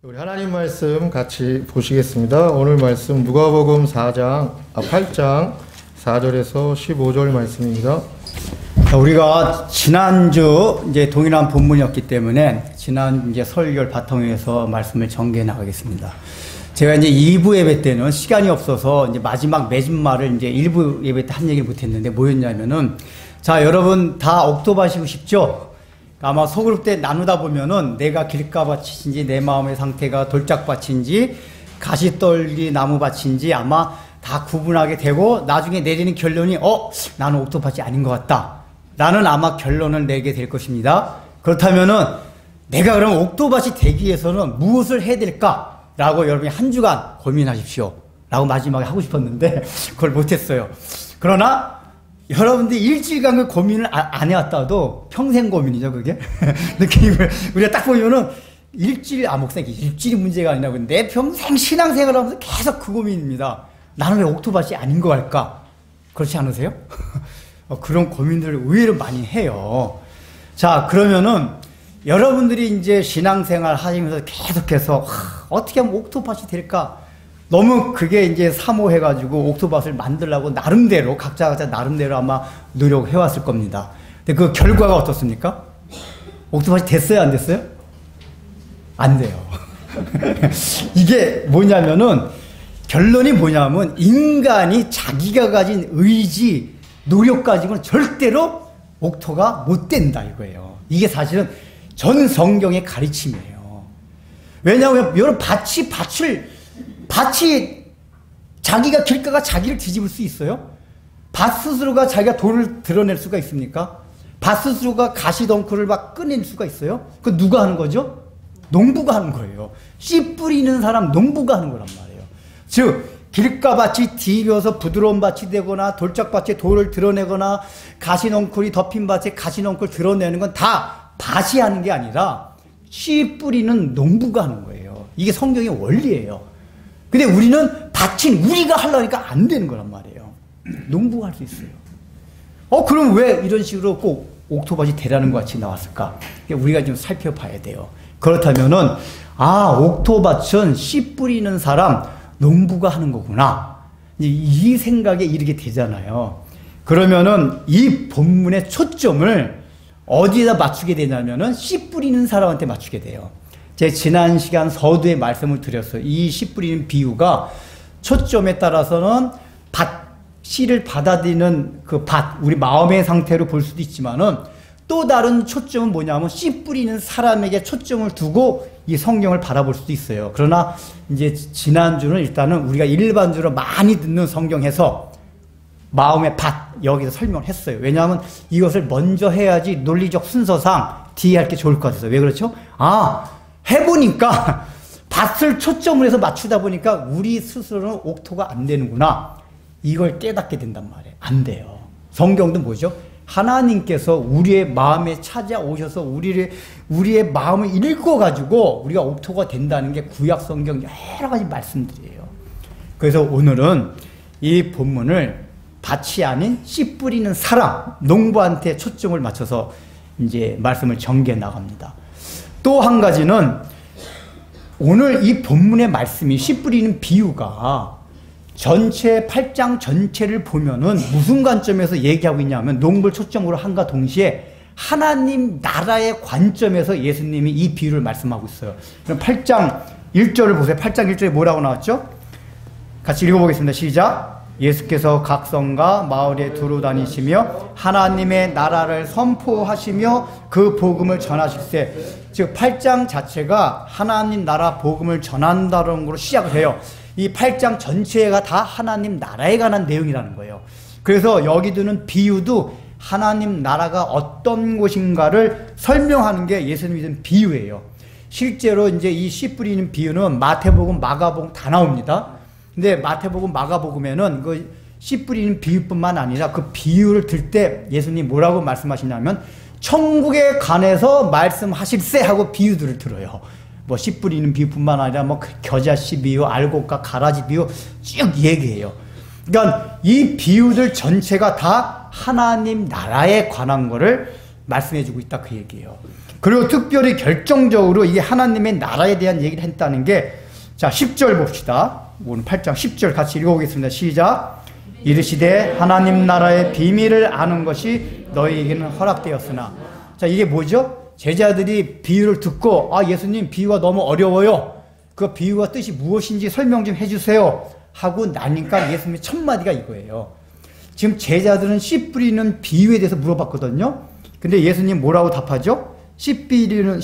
우리 하나님 말씀 같이 보시겠습니다. 오늘 말씀 누가복음 8장 4절에서 15절 말씀입니다. 우리가 지난주 이제 동일한 본문이었기 때문에 지난 이제 설교 바탕에서 말씀을 전개해 나가겠습니다. 제가 이제 2부 예배 때는 시간이 없어서 이제 마지막 맺은말을 이제 1부 예배 때 한 얘기를 못 했는데 뭐였냐면은, 자, 여러분 다 옥토바시고 싶죠? 아마 소그룹 때 나누다 보면은 내가 길가밭인지 내 마음의 상태가 돌짝밭인지 가시떨기 나무밭인지 아마 다 구분하게 되고 나중에 내리는 결론이 나는 옥토밭이 아닌 것 같다 라는 아마 결론을 내게 될 것입니다. 그렇다면은 내가 그럼 옥토밭이 되기 위해서는 무엇을 해야 될까 라고 여러분이 한 주간 고민하십시오 라고 마지막에 하고 싶었는데 그걸 못했어요. 그러나 여러분들 일주일간 그 고민을 안 해왔다도 평생 고민이죠, 그게. 느낌을. 우리가 딱 보면은 목사님, 일주일이 문제가 아니라 내 평생 신앙생활을 하면서 계속 그 고민입니다. 나는 왜 옥토밭이 아닌 거 할까? 그렇지 않으세요? 그런 고민들을 의외로 많이 해요. 자, 그러면은 여러분들이 이제 신앙생활 하시면서 계속해서 어떻게 하면 옥토밭이 될까? 너무 그게 이제 사모해가지고 옥토밭을 만들려고 나름대로, 각자 나름대로 아마 노력해왔을 겁니다. 근데 그 결과가 어떻습니까? 옥토밭이 됐어요, 안 됐어요? 안 돼요. 이게 뭐냐면은, 결론이 뭐냐면, 인간이 자기가 가진 의지, 노력 가지고는 절대로 옥토가 못 된다, 이거예요. 이게 사실은 전 성경의 가르침이에요. 왜냐하면, 여러분, 밭이 자기가 길가가 자기를 뒤집을 수 있어요? 밭 스스로가 자기가 돌을 드러낼 수가 있습니까? 밭 스스로가 가시덩굴을 막 꺼낼 수가 있어요? 그거 누가 하는 거죠? 농부가 하는 거예요. 씨 뿌리는 사람 농부가 하는 거란 말이에요. 즉 길가밭이 디벼서 부드러운 밭이 되거나 돌짝밭에 돌을 드러내거나 가시덩굴이 덮인 밭에 가시덩굴 드러내는 건 다 밭이 하는 게 아니라 씨 뿌리는 농부가 하는 거예요. 이게 성경의 원리예요. 근데 우리는 밭인 우리가 하려니까 안 되는 거란 말이에요. 농부가 할 수 있어요. 그럼 왜 이런 식으로 꼭 옥토밭이 되라는 것 같이 나왔을까? 우리가 좀 살펴봐야 돼요. 그렇다면은, 옥토밭은 씨 뿌리는 사람, 농부가 하는 거구나. 이 생각에 이르게 되잖아요. 그러면은 이 본문의 초점을 어디에다 맞추게 되냐면은 씨 뿌리는 사람한테 맞추게 돼요. 제 지난 시간 서두에 말씀을 드렸어요. 이 씨 뿌리는 비유가 초점에 따라서는 씨를 받아들이는 그 우리 마음의 상태로 볼 수도 있지만은 또 다른 초점은 뭐냐면 씨 뿌리는 사람에게 초점을 두고 이 성경을 바라볼 수도 있어요. 그러나 이제 지난주는 일단은 우리가 일반적으로 많이 듣는 성경 해석, 마음의 여기서 설명을 했어요. 왜냐하면 이것을 먼저 해야지 논리적 순서상 뒤에 할 게 좋을 것 같아서. 왜 그렇죠? 해보니까 밭을 초점을 해서 맞추다 보니까 우리 스스로는 옥토가 안 되는구나. 이걸 깨닫게 된단 말이에요. 안 돼요. 성경도 뭐죠? 하나님께서 우리의 마음에 찾아오셔서 우리의 마음을 읽어가지고 우리가 옥토가 된다는 게 구약 성경 여러 가지 말씀들이에요. 그래서 오늘은 이 본문을 밭이 아닌 씨 뿌리는 사람, 농부한테 초점을 맞춰서 이제 말씀을 전개해 나갑니다. 또 한 가지는 오늘 이 본문의 말씀이 씨 뿌리는 비유가 전체 8장 전체를 보면은 무슨 관점에서 얘기하고 있냐면 농부를 초점으로 한과 동시에 하나님 나라의 관점에서 예수님이 이 비유를 말씀하고 있어요. 그럼 8장 1절을 보세요. 8장 1절에 뭐라고 나왔죠? 같이 읽어보겠습니다. 시작! 예수께서 각 성과 마을에 두루 다니시며 하나님의 나라를 선포하시며 그 복음을 전하실세. 즉 8장 자체가 하나님 나라 복음을 전한다는 걸로 시작을 해요. 이 8장 전체가 다 하나님 나라에 관한 내용이라는 거예요. 그래서 여기 드는 비유도 하나님 나라가 어떤 곳인가를 설명하는 게 예수님이 든 비유예요. 실제로 이제 이 씨 뿌리는 비유는 마태복음, 마가복음 다 나옵니다. 근데 마태복음, 마가복음에는 그 씨 뿌리는 비유뿐만 아니라 그 비유를 들 때 예수님 뭐라고 말씀하시냐면 천국에 관해서 말씀하실세 하고 비유들을 들어요. 뭐 씨 뿌리는 비유뿐만 아니라 뭐 겨자씨 비유, 알곡과 가라지 비유 쭉 얘기해요. 그러니까 이 비유들 전체가 다 하나님 나라에 관한 거를 말씀해주고 있다 그 얘기예요. 그리고 특별히 결정적으로 이게 하나님의 나라에 대한 얘기를 했다는 게, 자, 10절 봅시다. 오늘 8장 10절 같이 읽어보겠습니다. 시작. 이르시되 하나님 나라의 비밀을 아는 것이 너희에게는 허락되었으나. 자, 이게 뭐죠? 제자들이 비유를 듣고, 아, 예수님 비유가 너무 어려워요. 그 비유가 뜻이 무엇인지 설명 좀 해주세요. 하고 나니까 예수님의 첫 마디가 이거예요. 지금 제자들은 씨 뿌리는 비유에 대해서 물어봤거든요. 근데 예수님 뭐라고 답하죠? 씨 뿌리는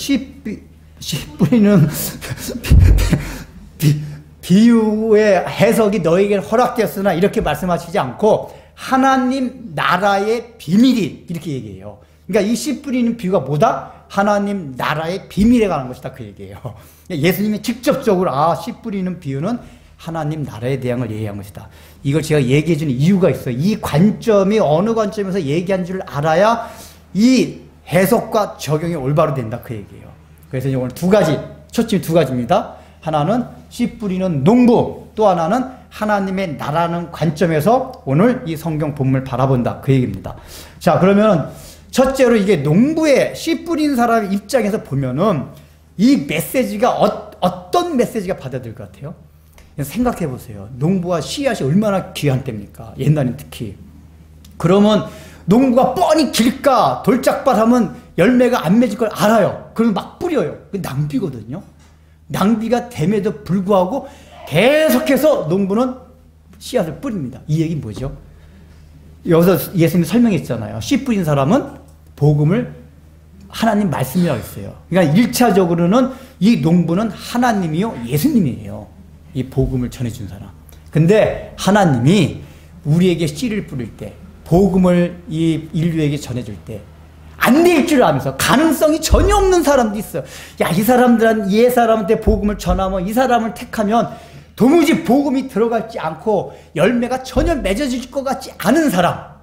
비유의 해석이 너에게 허락되었으나 이렇게 말씀하시지 않고 하나님 나라의 비밀이 이렇게 얘기해요. 그러니까 이 씨 뿌리는 비유가 뭐다? 하나님 나라의 비밀에 관한 것이다, 그 얘기예요. 예수님이 직접적으로 씨 뿌리는 비유는 하나님 나라에 대한 걸 얘기한 것이다. 이걸 제가 얘기해 주는 이유가 있어요. 이 관점이 어느 관점에서 얘기한 줄 알아야 이 해석과 적용이 올바로 된다, 그 얘기예요. 그래서 오늘 두 가지, 초점이 두 가지입니다. 하나는 씨 뿌리는 농부, 또 하나는 하나님의 나라는 관점에서 오늘 이 성경 본문을 바라본다, 그 얘기입니다. 자, 그러면 첫째로 이게 농부의 씨 뿌린 사람 입장에서 보면은 이 메시지가 어떤 메시지가 받아들일 것 같아요? 생각해 보세요. 농부와 씨앗이 얼마나 귀한 때입니까? 옛날엔 특히. 그러면 농부가 뻔히 길가 돌짝밭 하면 열매가 안 맺을 걸 알아요. 그러면 막 뿌려요. 그 낭비거든요. 낭비가 됨에도 불구하고 계속해서 농부는 씨앗을 뿌립니다. 이 얘기는 뭐죠? 여기서 예수님이 설명했잖아요. 씨 뿌린 사람은 복음을 하나님 말씀이라고 했어요. 그러니까 1차적으로는 이 농부는 하나님이요, 예수님이에요. 이 복음을 전해준 사람. 근데 하나님이 우리에게 씨를 뿌릴 때, 복음을 이 인류에게 전해줄 때, 안 될 줄 알면서 가능성이 전혀 없는 사람도 있어요. 야, 이 사람들은 이 사람한테 복음을 전하면, 이 사람을 택하면 도무지 복음이 들어가지 않고 열매가 전혀 맺어질 것 같지 않은 사람.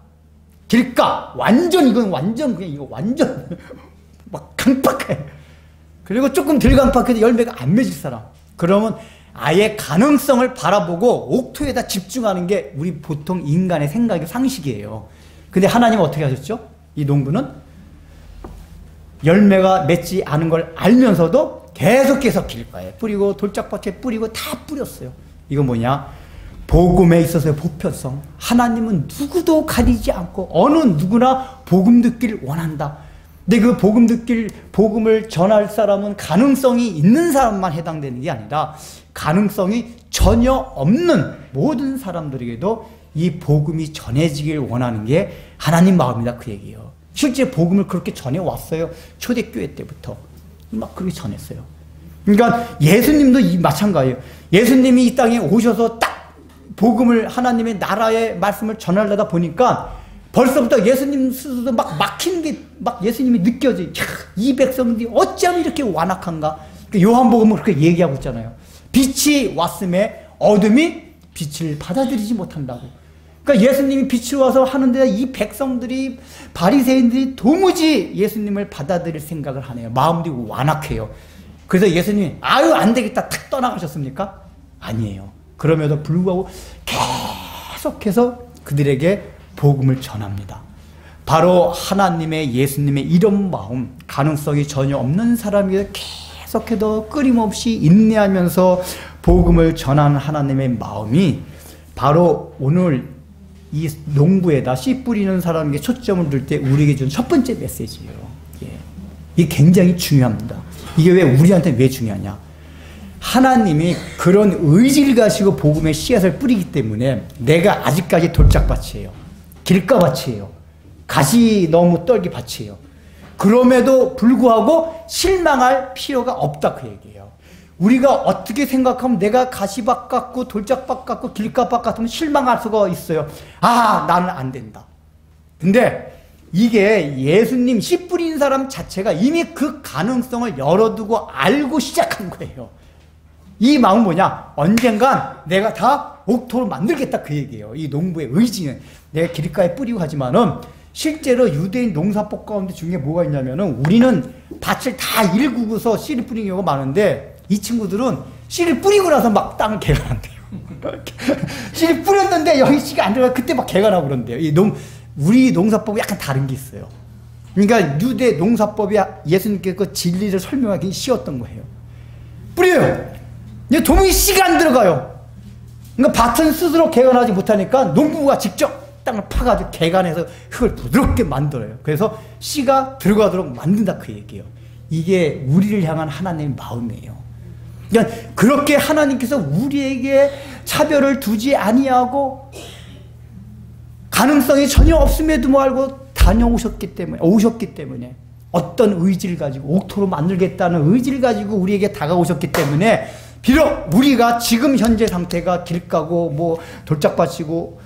길가 완전 이건 완전 그냥 이거 완전 막 강팍해. 그리고 조금 덜 강팍해도 열매가 안 맺을 사람. 그러면 아예 가능성을 바라보고 옥토에다 집중하는 게 우리 보통 인간의 생각의 상식이에요. 근데 하나님은 어떻게 하셨죠? 이 농부는 열매가 맺지 않은 걸 알면서도 계속해서 길가에 뿌리고 돌짝밭에 뿌리고 다 뿌렸어요. 이건 뭐냐? 복음에 있어서의 보편성. 하나님은 누구도 가리지 않고 어느 누구나 복음 듣기를 원한다. 근데 그 복음을 전할 사람은 가능성이 있는 사람만 해당되는 게 아니라 가능성이 전혀 없는 모든 사람들에게도 이 복음이 전해지길 원하는 게 하나님 마음이다, 그 얘기예요. 실제 복음을 그렇게 전해왔어요. 초대교회 때부터 막 그렇게 전했어요. 그러니까 예수님도 마찬가지예요. 예수님이 이 땅에 오셔서 딱 복음을, 하나님의 나라의 말씀을 전하려다 보니까 벌써부터 예수님 스스로도 막 막히는 게 막 예수님이 느껴져요. 이 백성들이 어쩜 이렇게 완악한가? 요한복음은 그렇게 얘기하고 있잖아요. 빛이 왔음에 어둠이 빛을 받아들이지 못한다고. 그러니까 예수님이 빛이 와서 하는데 이 백성들이, 바리새인들이 도무지 예수님을 받아들일 생각을 하네요. 마음도 완악해요. 그래서 예수님이 아유 안 되겠다 탁 떠나가셨습니까? 아니에요. 그럼에도 불구하고 계속해서 그들에게 복음을 전합니다. 바로 하나님의, 예수님의 이런 마음, 가능성이 전혀 없는 사람이 계속해서 끊임없이 인내하면서 복음을 전하는 하나님의 마음이 바로 오늘 이 농부에다 씨 뿌리는 사람에게 초점을 둘 때 우리에게 준 첫 번째 메시지예요. 이게 굉장히 중요합니다. 이게 왜 우리한테 왜 중요하냐? 하나님이 그런 의지를 가지고 복음의 씨앗을 뿌리기 때문에 내가 아직까지 돌짝밭이에요. 길가밭이에요. 가시 너무 떨기 밭이에요. 그럼에도 불구하고 실망할 필요가 없다, 그 얘기예요. 우리가 어떻게 생각하면 내가 가시밭 같고 돌짝밭 같고 길가밭 같으면 실망할 수가 있어요. 아, 나는 안 된다. 근데 이게 예수님 씨 뿌린 사람 자체가 이미 그 가능성을 열어두고 알고 시작한 거예요. 이 마음은 뭐냐? 언젠간 내가 다 옥토를 만들겠다, 그 얘기예요. 이 농부의 의지는. 내가 길가에 뿌리고 하지만은 실제로 유대인 농사법 가운데 중에 뭐가 있냐면은 우리는 밭을 다 일구고서 씨를 뿌리는 경우가 많은데 이 친구들은 씨를 뿌리고 나서 막 땅을 개간한대요. 씨를 뿌렸는데 여기 씨가 안 들어가 그때 막 개간하고 그런대요. 우리 농사법은 약간 다른 게 있어요. 그러니까 유대 농사법이 예수님께 그 진리를 설명하기 쉬웠던 거예요. 뿌려요. 이제 도무지 씨가 안 들어가요. 그러니까 밭은 스스로 개간하지 못하니까 농부가 직접 땅을 파가지고 개간해서 흙을 부드럽게 만들어요. 그래서 씨가 들어가도록 만든다 그 얘기예요. 이게 우리를 향한 하나님의 마음이에요. 그러니까 그렇게 하나님께서 우리에게 차별을 두지 아니하고 가능성이 전혀 없음에도 말고 오셨기 때문에 어떤 의지를 가지고 옥토로 만들겠다는 의지를 가지고 우리에게 다가오셨기 때문에 비록 우리가 지금 현재 상태가 길가고 뭐 돌짝밭이고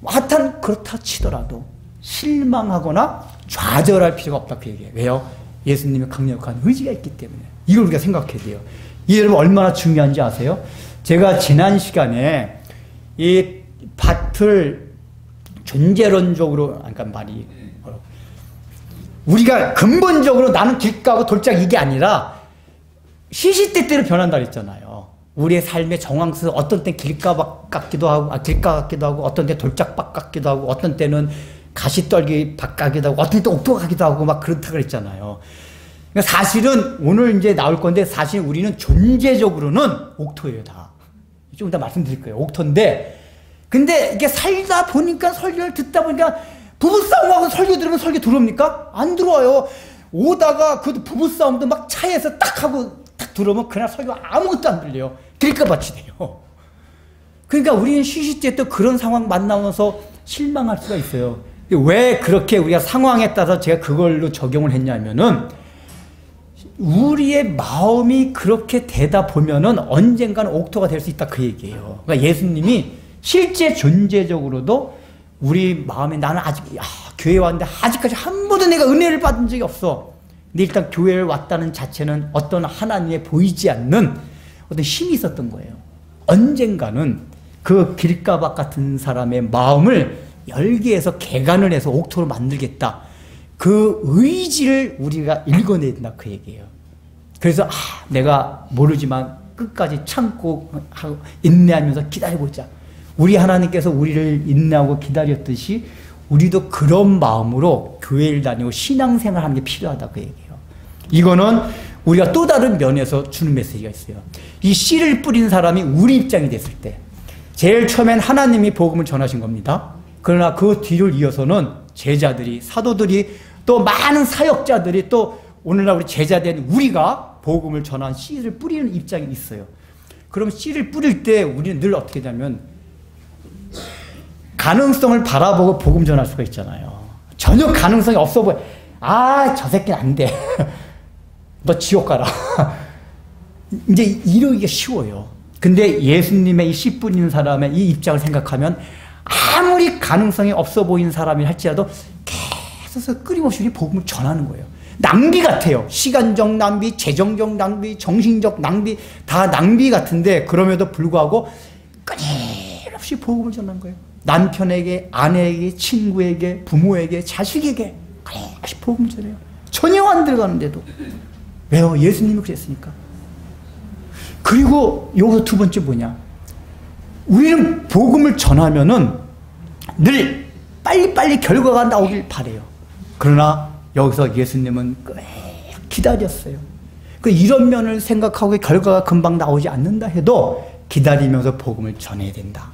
하여튼 그렇다 치더라도 실망하거나 좌절할 필요가 없다 그 얘기예요. 왜요? 예수님의 강력한 의지가 있기 때문에. 이걸 우리가 생각해야 돼요. 이 여러분 얼마나 중요한지 아세요? 제가 지난 시간에 이 밭을 존재론적으로, 그러니까 말이 우리가 근본적으로 나는 길가고 돌짝 이게 아니라 시시때때로 변한다 그랬잖아요. 우리의 삶의 정황에서 어떤 때 길가 같기도 하고, 길가 같기도 하고, 어떤 때 돌짝밭 같기도 하고, 어떤 때는 가시떨기 밭 같기도 하고, 어떤 때 옥토 같기도 하고 막 그렇다 그랬잖아요. 그러니까 사실은 오늘 이제 나올 건데 사실 우리는 존재적으로는 옥토예요 다. 좀 이따 말씀드릴 거예요. 옥토인데 근데 이게 살다 보니까 설교를 듣다 보니까 부부싸움하고 설교 들으면 설교 들어옵니까? 안 들어와요. 오다가 그 부부싸움도 막 차에서 딱 하고 딱 들어오면 그날 설교 아무것도 안 들려요. 길가밭이 돼요. 그러니까 우리는 시시때 또 그런 상황 만나면서 실망할 수가 있어요. 왜 그렇게 우리가 상황에 따라서 제가 그걸로 적용을 했냐면은 우리의 마음이 그렇게 되다 보면은 언젠가는 옥토가 될 수 있다 그 얘기예요. 그러니까 예수님이 실제 존재적으로도 우리 마음에 나는 아직 교회 왔는데 아직까지 한 번도 내가 은혜를 받은 적이 없어. 근데 일단 교회를 왔다는 자체는 어떤 하나님의 보이지 않는 어떤 힘이 있었던 거예요. 언젠가는 그 길가밭 같은 사람의 마음을 열게 해서 개간을 해서 옥토로 만들겠다. 그 의지를 우리가 읽어내야 된다 그 얘기예요. 그래서 내가 모르지만 끝까지 참고 인내하면서 기다려보자. 우리 하나님께서 우리를 인내하고 기다렸듯이 우리도 그런 마음으로 교회를 다니고 신앙생활하는 게 필요하다 그 얘기예요. 이거는 우리가 또 다른 면에서 주는 메시지가 있어요. 이 씨를 뿌린 사람이 우리 입장이 됐을 때 제일 처음엔 하나님이 복음을 전하신 겁니다. 그러나 그 뒤를 이어서는 제자들이, 사도들이, 또 많은 사역자들이, 또 오늘날 우리 제자된 우리가 복음을 전한 씨를 뿌리는 입장이 있어요. 그럼 씨를 뿌릴 때 우리는 늘 어떻게 되냐면 가능성을 바라보고 복음 전할 수가 있잖아요. 전혀 가능성이 없어 보여. 저 새끼는 안 돼. 너 지옥 가라. 이제 이러기가 쉬워요. 근데 예수님의 이 씨 뿌리는 사람의 이 입장을 생각하면 아무리 가능성이 없어 보이는 사람이 할지라도 계속 끊임없이 복음을 전하는 거예요. 낭비 같아요. 시간적 낭비, 재정적 낭비, 정신적 낭비, 다 낭비 같은데 그럼에도 불구하고 끊임없이 복음을 전하는 거예요. 남편에게, 아내에게, 친구에게, 부모에게, 자식에게 끊임없이 복음을 전해요. 전혀 안 들어가는데도. 왜요? 예수님이 그랬으니까. 그리고 여기서 두 번째 뭐냐? 우리는 복음을 전하면은 늘 빨리빨리 결과가 나오길 바래요. 그러나 여기서 예수님은 기다렸어요. 이런 면을 생각하고 결과가 금방 나오지 않는다 해도 기다리면서 복음을 전해야 된다.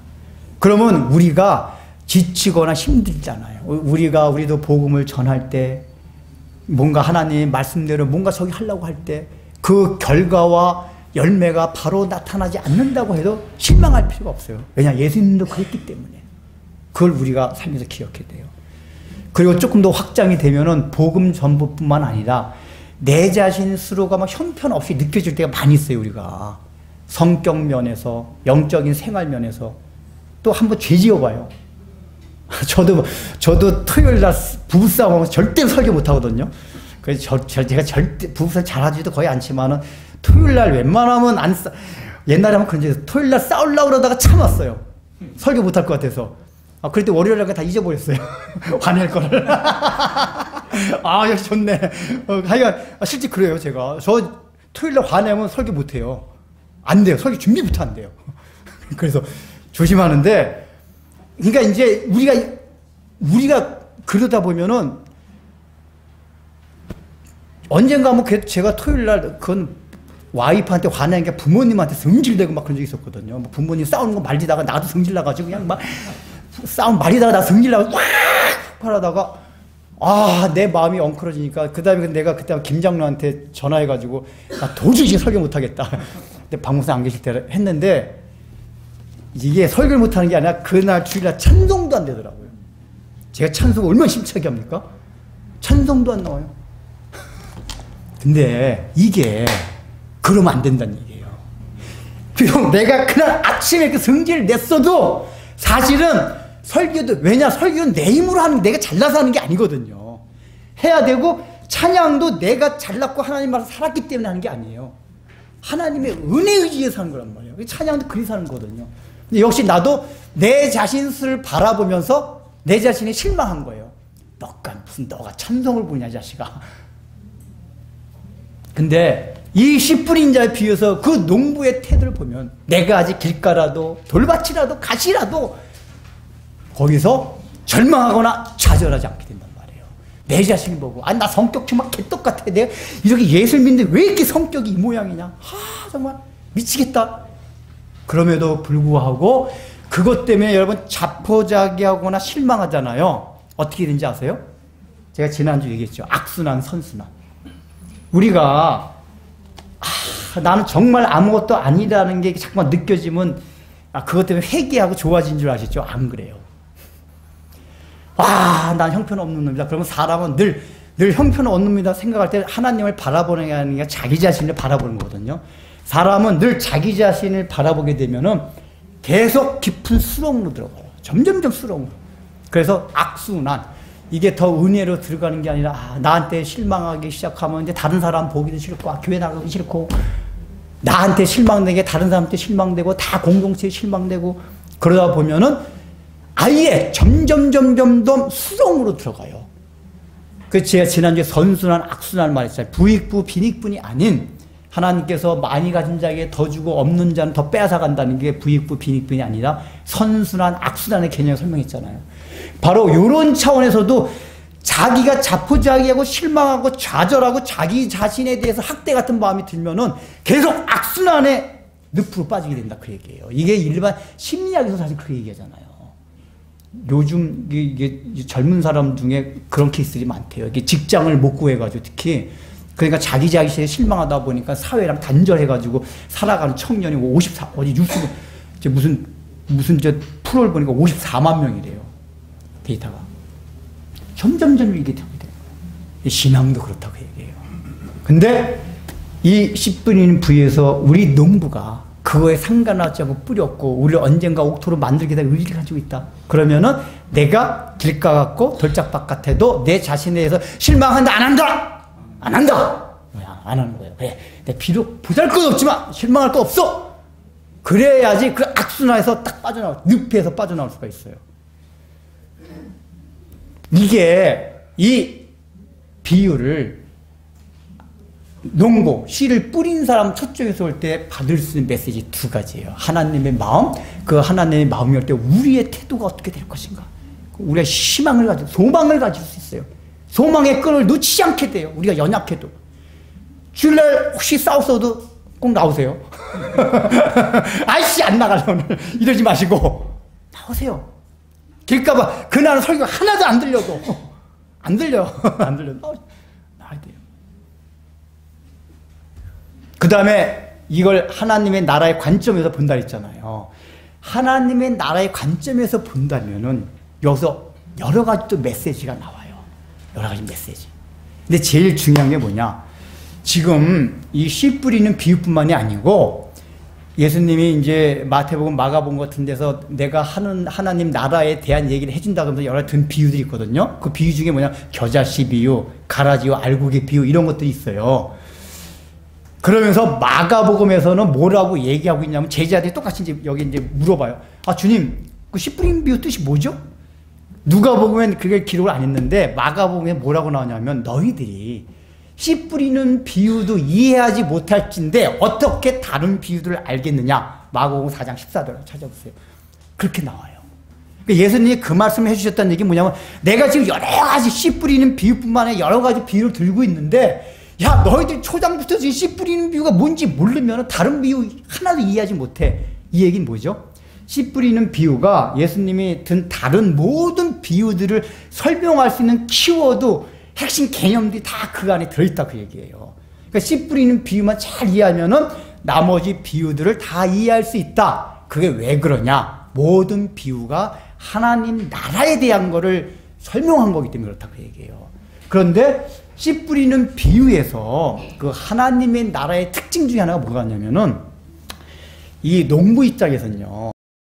그러면 우리가 지치거나 힘들잖아요. 우리도 복음을 전할 때 뭔가 하나님의 말씀대로 뭔가 저기 하려고 할 때 그 결과와 열매가 바로 나타나지 않는다고 해도 실망할 필요가 없어요. 왜냐? 예수님도 그랬기 때문에. 그걸 우리가 살면서 기억해야 돼요. 그리고 조금 더 확장이 되면은 복음 전부뿐만 아니라 내 자신 스스로가 막 형편없이 느껴질 때가 많이 있어요, 우리가. 성격 면에서, 영적인 생활 면에서. 또 한번 죄 지어봐요. 저도 토요일 날 부부싸움하면서 절대 설교 못 하거든요. 그래서 제가 절대 부부싸움 잘하지도 거의 않지만은 토요일 날 웬만하면 옛날에 하면 그런 적 토요일 날 싸우려고 그러다가 참았어요. 설교 못 할 것 같아서. 그럴 때 월요일 날 다 잊어버렸어요. 화낼 거를. 역시 좋네. 하여간, 실제 그래요, 제가. 저 토요일 날 화내면 설교 못 해요. 안 돼요. 설교 준비부터 안 돼요. 그래서 조심하는데, 그러니까 이제 우리가 그러다 보면은 언젠가 뭐 제가 토요일 날 그건 와이프한테 화내는 게 부모님한테 성질내고 막 그런 적이 있었거든요. 뭐 부모님 싸우는 거 말리다가 나도 성질나가지고 그냥 막 싸움 말리다가 나 성질나고 막 폭발하다가 내 마음이 엉클어지니까 그 다음에 내가 그때 김장로한테 전화해가지고 나 도저히 설교 못하겠다. 근데 방송사 안 계실 때 했는데 이게 설교를 못하는 게 아니라 그날 주일날 찬송도 안 되더라고요. 제가 찬송을 얼마나 심차게 합니까? 찬송도 안 나와요. 근데 이게 그러면 안 된다는 얘기예요. 비록 내가 그날 아침에 그 성질을 냈어도 사실은 설교도, 왜냐, 설교는 내 힘으로 하는 게 내가 잘나서 하는 게 아니거든요. 해야 되고, 찬양도 내가 잘났고 하나님 말씀 살았기 때문에 하는 게 아니에요. 하나님의 은혜에 의지해서 하는 거란 말이에요. 찬양도 그래서 하는 거거든요. 근데 역시 나도 내 자신을 바라보면서 내 자신이 실망한 거예요. 너가 찬송을 부르냐, 이 자식아. 근데 이 10분인 자에 비해서 그 농부의 태도를 보면 내가 아직 길가라도 돌밭이라도 가시라도 거기서 절망하거나 좌절하지 않게 된단 말이에요. 내 자신을 보고 나 성격 정말 개떡같아. 내가 이렇게 예술 믿는데 왜 이렇게 성격이 이 모양이냐. 정말 미치겠다. 그럼에도 불구하고 그것 때문에 여러분 자포자기하거나 실망하잖아요. 어떻게 되는지 아세요? 제가 지난주 얘기했죠. 악순환, 선순환. 우리가 나는 정말 아무것도 아니라는 게 자꾸만 느껴지면 그것 때문에 회개하고 좋아진 줄 아시죠? 안 그래요. 난 형편없는 놈이다. 그러면 사람은 늘 형편없는 놈이다 생각할 때 하나님을 바라보는 게 아니라 자기 자신을 바라보는 거거든요. 사람은 늘 자기 자신을 바라보게 되면은 계속 깊은 수렁으로 들어가요. 점점점 수렁으로. 그래서 악순환. 이게 더 은혜로 들어가는 게 아니라 나한테 실망하기 시작하면 이제 다른 사람 보기도 싫고 교회 나가기 싫고 나한테 실망된 게 다른 사람한테 실망되고 다 공동체에 실망되고 그러다 보면은 아예 점점 수렁으로 들어가요. 그 제가 지난주에 선순환, 악순환 말했잖아요. 부익부, 빈익분이 아닌 하나님께서 많이 가진 자에게 더 주고 없는 자는 더 빼앗아간다는 게 부익부, 빈익분이 아니라 선순환, 악순환의 개념을 설명했잖아요. 바로 이런 차원에서도 자기가 자포자기하고 실망하고 좌절하고 자기 자신에 대해서 학대 같은 마음이 들면은 계속 악순환의 늪으로 빠지게 된다 그 얘기예요. 이게 일반 심리학에서 사실 그 얘기하잖아요. 요즘 이게 젊은 사람 중에 그런 케이스들이 많대요. 이게 직장을 못 구해가지고 특히 그러니까 자기 자신에 실망하다 보니까 사회랑 단절해가지고 살아가는 청년이 54 어디 뉴스 무슨 저 프로를 보니까 54만 명이래요. 데이터가 점점점 이게 되게 돼요. 신앙도 그렇다고 얘기해요. 근데 이 10분인 부에서 우리 농부가 그거에 상관하지 않고 뿌렸고 우리를 언젠가 옥토로 만들게 될 의지를 가지고 있다. 그러면은 내가 길가 같고 돌짝밭 같아도 내 자신에 대해서 실망한다 안 한다 안 한다 안 하는 거예요. 그래 내 비록 보잘것없지만 실망할 거 없어. 그래야지 그 악순환에서 딱 빠져나올 늪에서 빠져나올 수가 있어요. 이게 이 비유를 농부, 씨를 뿌린 사람 초점에서 올 때 받을 수 있는 메시지 두 가지예요. 하나님의 마음, 그 하나님의 마음이 올 때 우리의 태도가 어떻게 될 것인가. 우리가 희망을 가지고 소망을 가질 수 있어요. 소망의 끈을 놓치지 않게 돼요. 우리가 연약해도. 주일날 혹시 싸웠어도 꼭 나오세요. 아이씨 안 나갈래 오늘. 이러지 마시고 나오세요. 길까봐 그날은 설교가 하나도 안 들려도 안 들려 나와야 돼요. 그 다음에 이걸 하나님의 나라의 관점에서 본다 했잖아요. 하나님의 나라의 관점에서 본다면은 여기서 여러 가지 또 메시지가 나와요. 여러 가지 메시지. 근데 제일 중요한 게 뭐냐? 지금 이 씨 뿌리는 비유뿐만이 아니고 예수님이 이제 마태복음, 마가복음 같은 데서 내가 하는 하나님 나라에 대한 얘기를 해준다 그러면서 여러 든 비유들이 있거든요. 그 비유 중에 뭐냐? 겨자씨 비유, 가라지와 알곡의 비유 이런 것들이 있어요. 그러면서 마가복음에서는 뭐라고 얘기하고 있냐면 제자들이 똑같이 이제 여기 이제 물어봐요. 주님, 그 씨 뿌린 비유 뜻이 뭐죠? 누가복음엔 그게 기록을 안 했는데 마가복음에 뭐라고 나오냐면 너희들이 씨 뿌리는 비유도 이해하지 못할진데 어떻게 다른 비유들을 알겠느냐. 마가복음 4장 14절을 찾아보세요. 그렇게 나와요. 그러니까 예수님이 그 말씀을 해주셨다는 얘기는 뭐냐면 내가 지금 여러 가지 씨 뿌리는 비유뿐만 아니라 여러 가지 비유를 들고 있는데 야, 너희들 초장부터 지금 씨 뿌리는 비유가 뭔지 모르면 다른 비유 하나도 이해하지 못해. 이 얘기는 뭐죠? 씨 뿌리는 비유가 예수님이 든 다른 모든 비유들을 설명할 수 있는 키워드, 핵심 개념들이 다 그 안에 들어있다 그 얘기예요. 그러니까 씨 뿌리는 비유만 잘 이해하면은 나머지 비유들을 다 이해할 수 있다. 그게 왜 그러냐? 모든 비유가 하나님 나라에 대한 거를 설명한 거기 때문에 그렇다 그 얘기예요. 그런데 씨 뿌리는 비유에서 그 하나님의 나라의 특징 중에 하나가 뭐냐면은 이 농부 입장에서는요,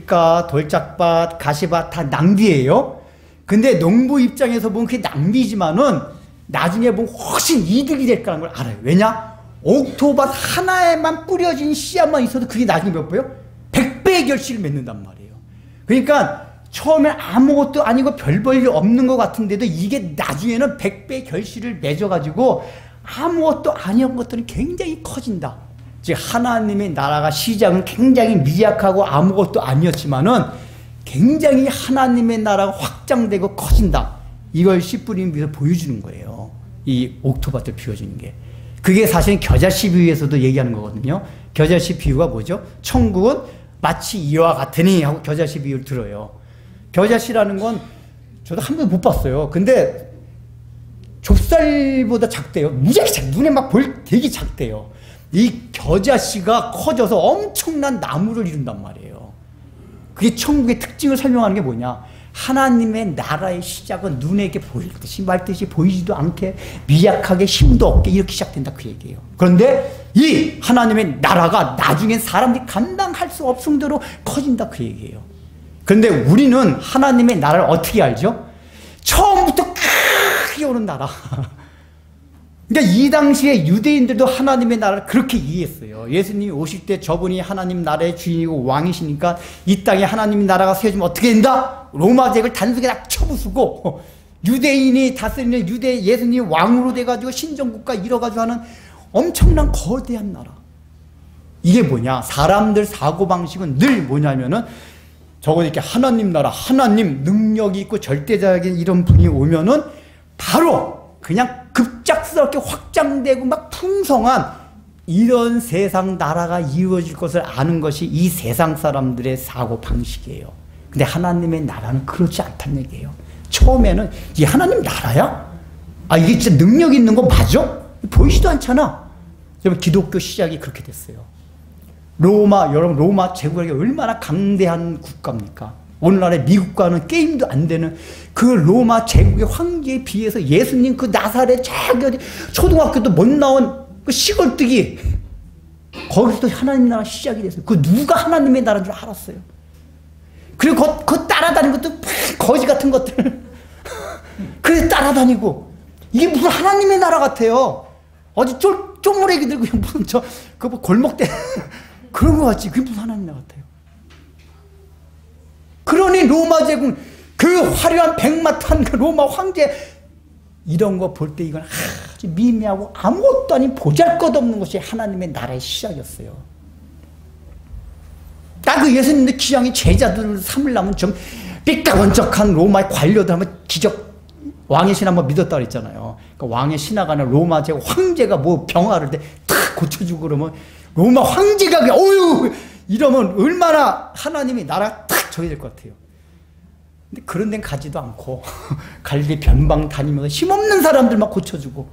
그러니까 돌짝밭, 가시밭 다 낭비예요. 근데 농부 입장에서 보면 그게 낭비지만은 나중에 보면 훨씬 이득이 될 거라는 걸 알아요. 왜냐? 옥토밭 하나에만 뿌려진 씨앗만 있어도 그게 나중에 몇 배요? 100배의 결실을 맺는단 말이에요. 그러니까 처음에 아무것도 아니고 별 볼 일 없는 것 같은데도 이게 나중에는 100배의 결실을 맺어가지고 아무것도 아니었던 것들은 굉장히 커진다. 즉 하나님의 나라가 시작은 굉장히 미약하고 아무것도 아니었지만은 굉장히 하나님의 나라가 확장되고 커진다. 이걸 씨 뿌리는 비유에서 보여주는 거예요. 이 옥토밭을 비워주는 게. 그게 사실 겨자씨 비유에서도 얘기하는 거거든요. 겨자씨 비유가 뭐죠? 천국은 마치 이와 같으니 하고 겨자씨 비유를 들어요. 겨자씨라는 건 저도 한 번도 못 봤어요. 근데 좁쌀보다 작대요. 무지하게 작, 눈에 막 되게 작대요. 이 겨자씨가 커져서 엄청난 나무를 이룬단 말이에요. 그게 천국의 특징을 설명하는 게 뭐냐? 하나님의 나라의 시작은 눈에게 보일 듯이 말 듯이 보이지도 않게 미약하게 힘도 없게 이렇게 시작된다 그 얘기예요. 그런데 이 하나님의 나라가 나중엔 사람들이 감당할 수 없을 정도로 커진다 그 얘기예요. 그런데 우리는 하나님의 나라를 어떻게 알죠? 처음부터 크게 오는 나라. 그러니까 이 당시에 유대인들도 하나님의 나라를 그렇게 이해했어요. 예수님이 오실 때 저분이 하나님 나라의 주인이고 왕이시니까 이 땅에 하나님의 나라가 세워지면 어떻게 된다? 로마 제국을 단속에 다 쳐부수고 유대인이 다스리는 유대 예수님이 왕으로 돼가지고 신정국가 이뤄가지고 하는 엄청난 거대한 나라. 이게 뭐냐? 사람들 사고방식은 늘 뭐냐면은 저거 이렇게 하나님 나라, 하나님 능력이 있고 절대적인 이런 분이 오면은 바로 그냥 급작스럽게 확장되고 막 풍성한 이런 세상 나라가 이루어질 것을 아는 것이 이 세상 사람들의 사고 방식이에요. 근데 하나님의 나라는 그렇지 않다는 얘기예요. 처음에는 이 하나님 나라야? 아, 이게 진짜 능력 있는 거 맞아? 보이지도 않잖아. 여러분, 기독교 시작이 그렇게 됐어요. 여러분, 로마 제국이 얼마나 강대한 국가입니까? 오늘날의 미국과는 게임도 안 되는 그 로마 제국의 황제에 비해서 예수님 그 나사렛 자기 초등학교도 못 나온 그 시골뜨기, 거기서도 하나님 나라 시작이 됐어요. 그 누가 하나님의 나라인 줄 알았어요. 그리고 그 따라다니는 것도 거지 같은 것들 그래 따라다니고 이게 무슨 하나님의 나라 같아요. 어디 쪼무레기들 그냥 무슨 그 골목대 그런 거 같지. 그게 무슨 하나님 나라 같아요. 그러니 로마 제국 그 화려한 백마 탄 그 로마 황제 이런 거 볼 때 이건 아주 미미하고 아무것도 아닌 보잘것없는 것이 하나님의 나라의 시작이었어요. 딱 그 예수님의 기왕이 제자들을 삼으려면 좀 삐까번쩍한 로마의 관료들 한번 기적 왕의 신 한번 믿었다 그랬잖아요. 그러니까 왕의 신하가는 로마 제국 황제가 뭐 병화를 탁 고쳐주고 그러면 로마 황제가 그냥 어휴 이러면 얼마나 하나님이 나라 탁 줘야 될 것 같아요. 근데 그런 데는 가지도 않고 갈리 변방 다니면서 힘없는 사람들 막 고쳐주고.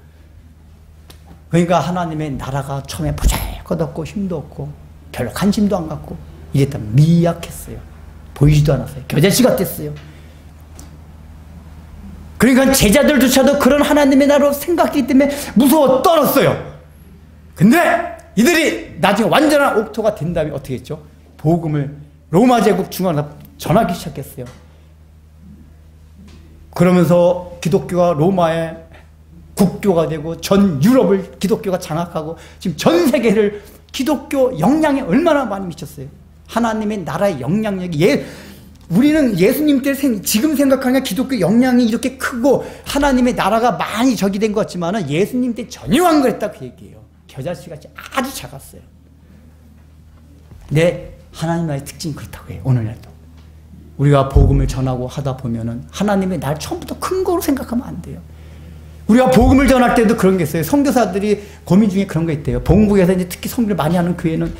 그러니까 하나님의 나라가 처음에 보잘것없고 힘도 없고 별로 관심도 안 갖고 이랬다 미약했어요. 보이지도 않았어요. 겨자씨 같았어요. 그러니까 제자들조차도 그런 하나님의 나라로 생각했기 때문에 무서워 떨었어요. 근데 이들이 나중에 완전한 옥토가 된 다음에 어떻게 했죠? 복음을 로마 제국 중앙으로 전하기 시작했어요. 그러면서 기독교가 로마의 국교가 되고 전 유럽을 기독교가 장악하고 지금 전 세계를 기독교 영향이 얼마나 많이 미쳤어요. 하나님의 나라의 영향력이 우리는 예수님 때 지금 생각하면 기독교 영향이 이렇게 크고 하나님의 나라가 많이 적이 된 것 같지만 예수님 때 전유한 거랬다 그 얘기예요. 겨자씨같이 아주 작았어요. 네, 하나님 나라의 특징이 그렇다고 해요. 오늘날도 우리가 복음을 전하고 하다 보면은 하나님의 날 처음부터 큰 거로 생각하면 안 돼요. 우리가 복음을 전할 때도 그런 게 있어요. 선교사들이 고민 중에 그런 거 있대요. 본국에서 이제 특히 선교를 많이 하는 교회는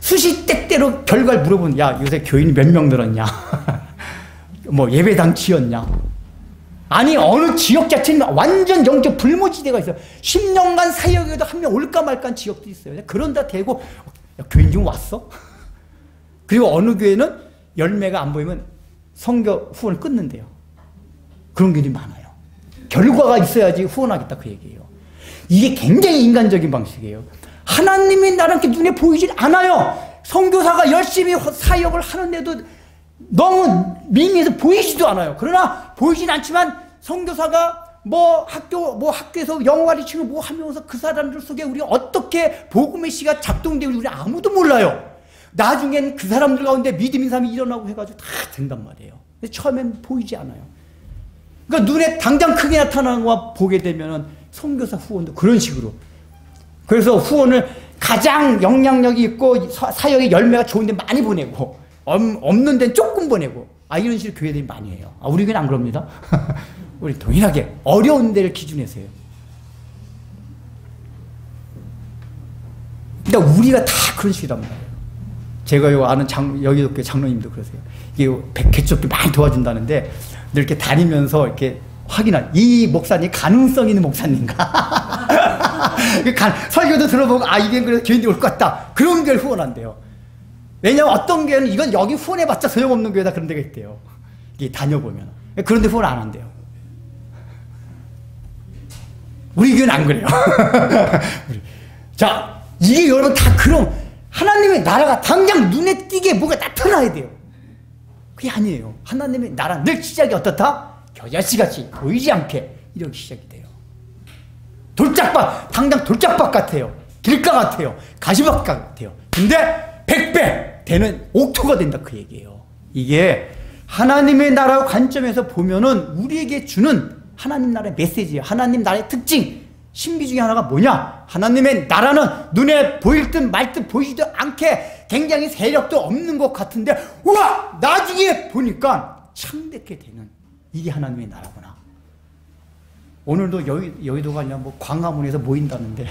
수시 때때로 결과를 물어보는, 야, 요새 교인이 몇 명 늘었냐? 뭐 예배당 지었냐? 아니, 어느 지역 자체는 완전 영적 불모지대가 있어요. 10년간 사역에도 한 명 올까 말까 지역도 있어요. 그런다 대고, 야, 교인 좀 왔어? 그리고 어느 교회는 열매가 안 보이면 선교 후원을 끊는데요. 그런 교회들이 많아요. 결과가 있어야지 후원하겠다 그 얘기예요. 이게 굉장히 인간적인 방식이에요. 하나님이 나랑 이렇게 눈에 보이질 않아요. 선교사가 열심히 사역을 하는데도 너무 미미해서 보이지도 않아요. 그러나 보이진 않지만 선교사가 학교에서 영어 가르치고 뭐 하면서 그 사람들 속에 우리가 어떻게 복음의 씨가 작동되고 우리 아무도 몰라요. 나중엔 그 사람들 가운데 믿음인 사람이 일어나고 해가지고 다 된단 말이에요. 근데 처음엔 보이지 않아요. 그러니까 눈에 당장 크게 나타나는 거 보게 되면은 선교사 후원도 그런 식으로. 그래서 후원을 가장 영향력이 있고 사역의 열매가 좋은데 많이 보내고 없는 데는 조금 보내고 이런 식으로 교회들이 많이 해요. 우리 교회는 안 그럽니다. 우리 동일하게 어려운 데를 기준해서 해요. 근데 우리가 다 그런 식이란 말이에요. 제가 요 아는 여기도 교회 장로님도 그러세요. 이게 개척도 많이 도와준다는데 늘 이렇게 다니면서 이렇게 확인한 이 목사님 가능성 있는 목사님인가? 설교도 들어보고 이게 그래서 교인들이 올 것 같다. 그런 교회를 후원한대요. 왜냐면 어떤 교회는 이건 여기 후원해봤자 소용없는 교회다 그런 데가 있대요. 이게 다녀보면. 그런데 후원 안 한대요. 우리 교회는 안 그래요. 자, 이게 여러분 다 그럼 하나님의 나라가 당장 눈에 띄게 뭐가 나타나야 돼요. 그게 아니에요. 하나님의 나라 늘 시작이 어떻다? 겨자씨같이 보이지 않게 이렇게 시작이 돼요. 당장 돌짝밭 같아요. 길가 같아요. 가시밭 같아요. 근데 100배 되는 옥토가 된다 그 얘기예요. 이게 하나님의 나라 관점에서 보면은 우리에게 주는 하나님 나라의 메시지예요. 하나님 나라의 특징. 신비 중에 하나가 뭐냐? 하나님의 나라는 눈에 보일 듯 말 듯 보이지도 않게 굉장히 세력도 없는 것 같은데 우와! 나중에 보니까 창백하게 되는 이게 하나님의 나라구나. 오늘도 여의도가 아니라 광화문에서 모인다는데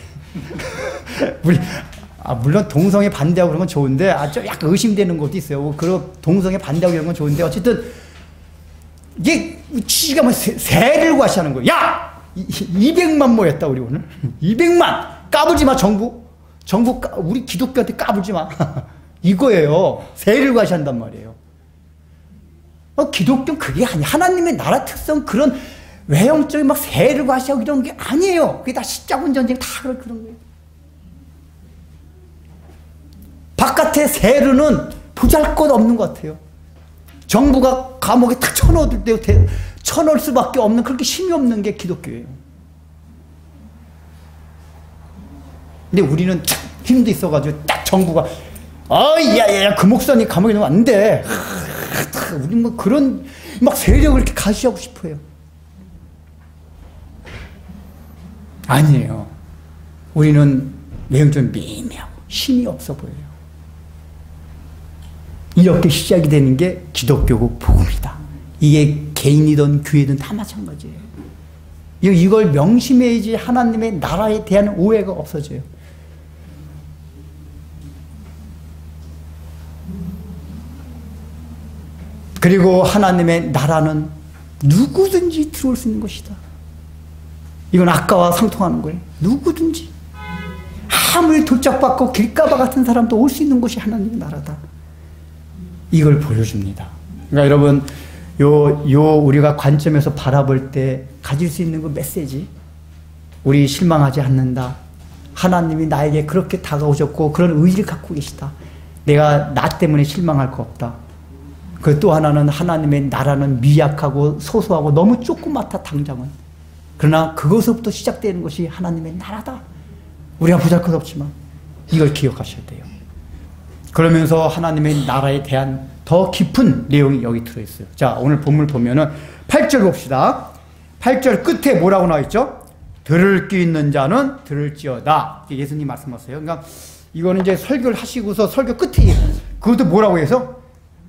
물론 동성애 반대하고 그런 건 좋은데 좀 약간 의심되는 것도 있어요. 그리고 동성애 반대하고 이런 건 좋은데 어쨌든 이게 취지가 세를 과시하는 거예요. 야! 200만 모였다 우리 오늘. 200만! 까불지 마 정부 우리 기독교한테 까불지 마. 이거예요. 세를 과시한단 말이에요. 기독교는 그게 아니야. 하나님의 나라 특성 그런 외형적인 세를 과시하고 이런 게 아니에요. 그게 다 십자군 전쟁 다 그런 거예요. 바깥의 세르는 보잘것없는 것 같아요. 정부가 감옥에 탁 쳐넣을 수밖에 없는 그렇게 힘이 없는 게 기독교예요. 근데 우리는 힘도 있어가지고 딱 정부가 야야야 그 목사님 감옥에 넣으면 안 돼. 우리 그런 세력을 이렇게 가시하고 싶어요. 아니에요. 우리는 외형적으로 미미하고 힘이 없어 보여요. 이렇게 시작이 되는 게 기독교고 복음이다. 이게 개인이든 교회든 다 마찬가지예요. 이걸 명심해야지 하나님의 나라에 대한 오해가 없어져요. 그리고 하나님의 나라는 누구든지 들어올 수 있는 것이다. 이건 아까와 상통하는 거예요. 누구든지 아무리 돌짝받고 길가바 같은 사람도 올 수 있는 것이 하나님의 나라다. 이걸 보여줍니다. 그러니까 여러분 우리가 관점에서 바라볼 때 가질 수 있는 그 메시지, 우리 실망하지 않는다. 하나님이 나에게 그렇게 다가오셨고 그런 의지를 갖고 계시다. 내가 나 때문에 실망할 거 없다. 그 또 하나는 하나님의 나라는 미약하고 소소하고 너무 조그맣다 당장은. 그러나 그것부터 시작되는 것이 하나님의 나라다. 우리가 보잘것없지만 이걸 기억하셔야 돼요. 그러면서 하나님의 나라에 대한 더 깊은 내용이 여기 들어있어요. 자, 오늘 본문 보면은 8절 봅시다. 8절 끝에 뭐라고 나와있죠? 들을 귀 있는 자는 들을지어다. 예수님 말씀하세요. 그러니까 이거는 이제 설교를 하시고서 설교 끝에 그것도 뭐라고 해서